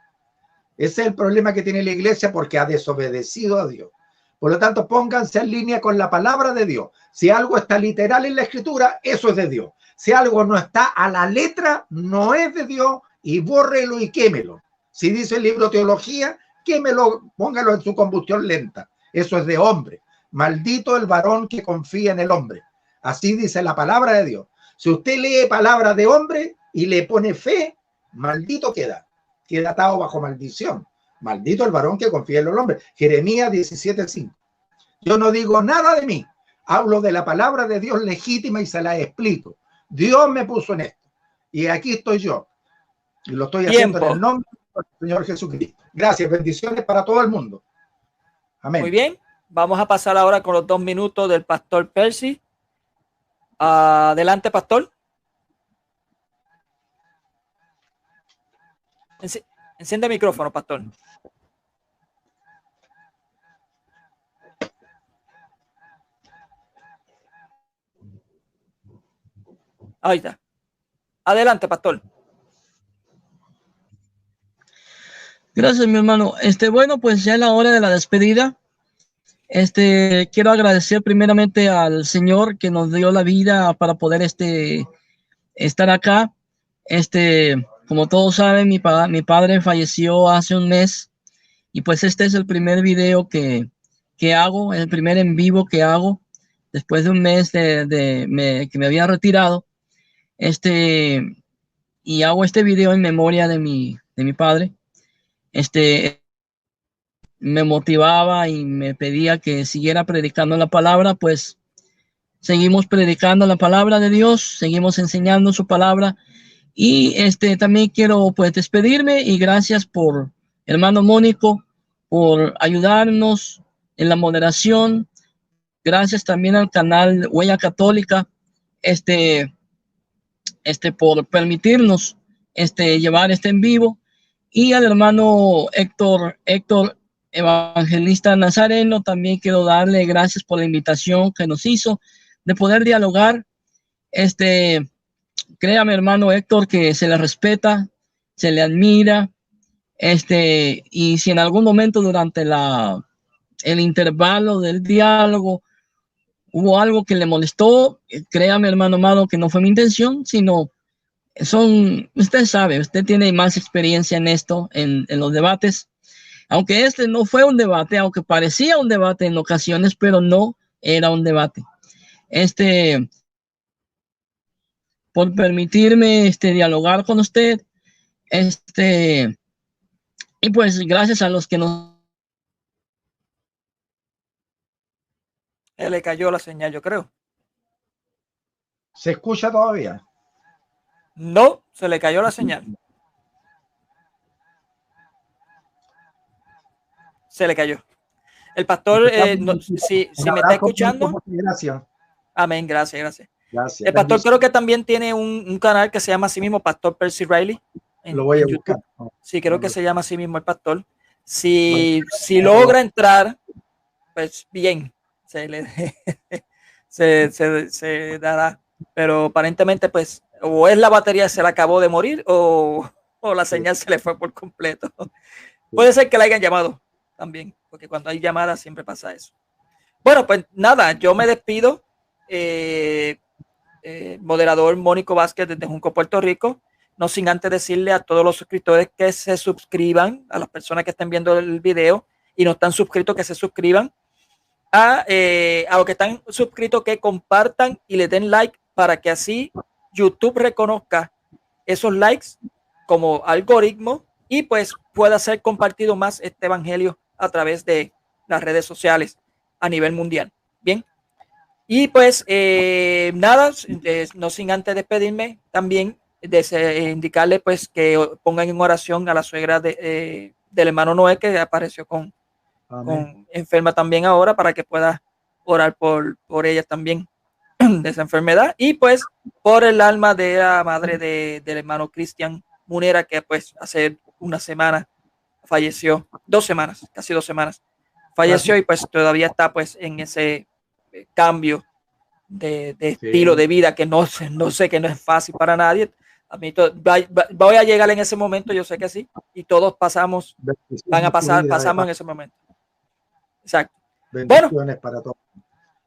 Ese es el problema que tiene la iglesia porque ha desobedecido a Dios. Por lo tanto, pónganse en línea con la palabra de Dios. Si algo está literal en la escritura, eso es de Dios. Si algo no está a la letra, no es de Dios, y bórrelo y quémelo. Si dice el libro Teología, quémelo, póngalo en su combustión lenta. Eso es de hombre. Maldito el varón que confía en el hombre. Así dice la palabra de Dios. Si usted lee palabra de hombre y le pone fe, maldito queda atado bajo maldición. Maldito el varón que confía en el hombre. Jeremías 17:5. Yo no digo nada de mí, hablo de la palabra de Dios legítima y se la explico. Dios me puso en esto y aquí estoy yo y lo estoy haciendo en el nombre del Señor Jesucristo. Gracias, bendiciones para todo el mundo. Amén. Muy bien, vamos a pasar ahora con los 2 minutos del pastor Percy. Adelante, pastor. Enciende el micrófono, pastor. Ahí está. Adelante, pastor. Gracias, mi hermano. Bueno, pues ya es la hora de la despedida. Quiero agradecer primeramente al Señor que nos dio la vida para poder estar acá. Como todos saben, mi padre falleció hace un mes y pues este es el primer video que hago, el primer en vivo que hago después de un mes que me había retirado. Y hago este video en memoria de mi padre. Me motivaba y me pedía que siguiera predicando la palabra, pues seguimos predicando la palabra de Dios, seguimos enseñando su palabra. Y también quiero pues despedirme y gracias por hermano Mónico por ayudarnos en la moderación. Gracias también al canal Huella Católica por permitirnos llevar en vivo, y al hermano Héctor Evangelista Nazareno también quiero darle gracias por la invitación que nos hizo de poder dialogar. Créame, hermano Héctor, que se le respeta, se le admira, y si en algún momento durante el intervalo del diálogo hubo algo que le molestó, créame, hermano amado, que no fue mi intención, sino usted sabe, usted tiene más experiencia en esto, en los debates, aunque no fue un debate, aunque parecía un debate en ocasiones, pero no era un debate. por permitirme dialogar con usted. Y pues gracias a los que nos... Le cayó la señal, yo creo. ¿Se escucha todavía? No, se le cayó la señal. Se le cayó. El pastor, si me está escuchando. Amén, gracias. El pastor creo que también tiene un canal que se llama así mismo Pastor Percy Riley. Lo voy a buscar. Sí, creo que se llama así mismo el pastor. Si logra entrar, pues bien, se dará. Pero aparentemente, pues, o es la batería se le acabó de morir o la señal se le fue por completo. Puede ser que la hayan llamado también, porque cuando hay llamadas siempre pasa eso. Bueno, pues nada, yo me despido. Moderador Mónico Vázquez desde Junco, Puerto Rico. No sin antes decirle a todos los suscriptores que se suscriban, a las personas que estén viendo el video y no están suscritos, que se suscriban. A los que están suscritos, que compartan y le den like para que así YouTube reconozca esos likes como algoritmo y pues pueda ser compartido más este evangelio a través de las redes sociales a nivel mundial. Bien. Y pues nada, no sin antes despedirme también indicarle pues que pongan en oración a la suegra del hermano Noé, que apareció con enferma también ahora, para que pueda orar por ella también de esa enfermedad, y pues por el alma de la madre del hermano Cristian Munera, que pues hace una semana falleció, 2 semanas, casi 2 semanas falleció. Gracias. Y pues todavía está pues en ese cambio de estilo de vida que no sé que no es fácil para nadie. A mí voy a llegar en ese momento, yo sé que sí, y todos pasamos en ese momento. Exacto. Bendiciones para todos.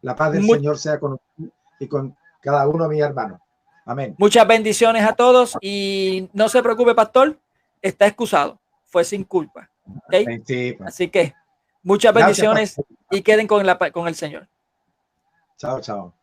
La paz del Señor sea con usted y con cada uno de mis hermanos. Amén. Muchas bendiciones a todos y no se preocupe, pastor, está excusado, fue sin culpa. ¿Okay? Sí, así que muchas bendiciones y queden con el Señor. Chao, chao.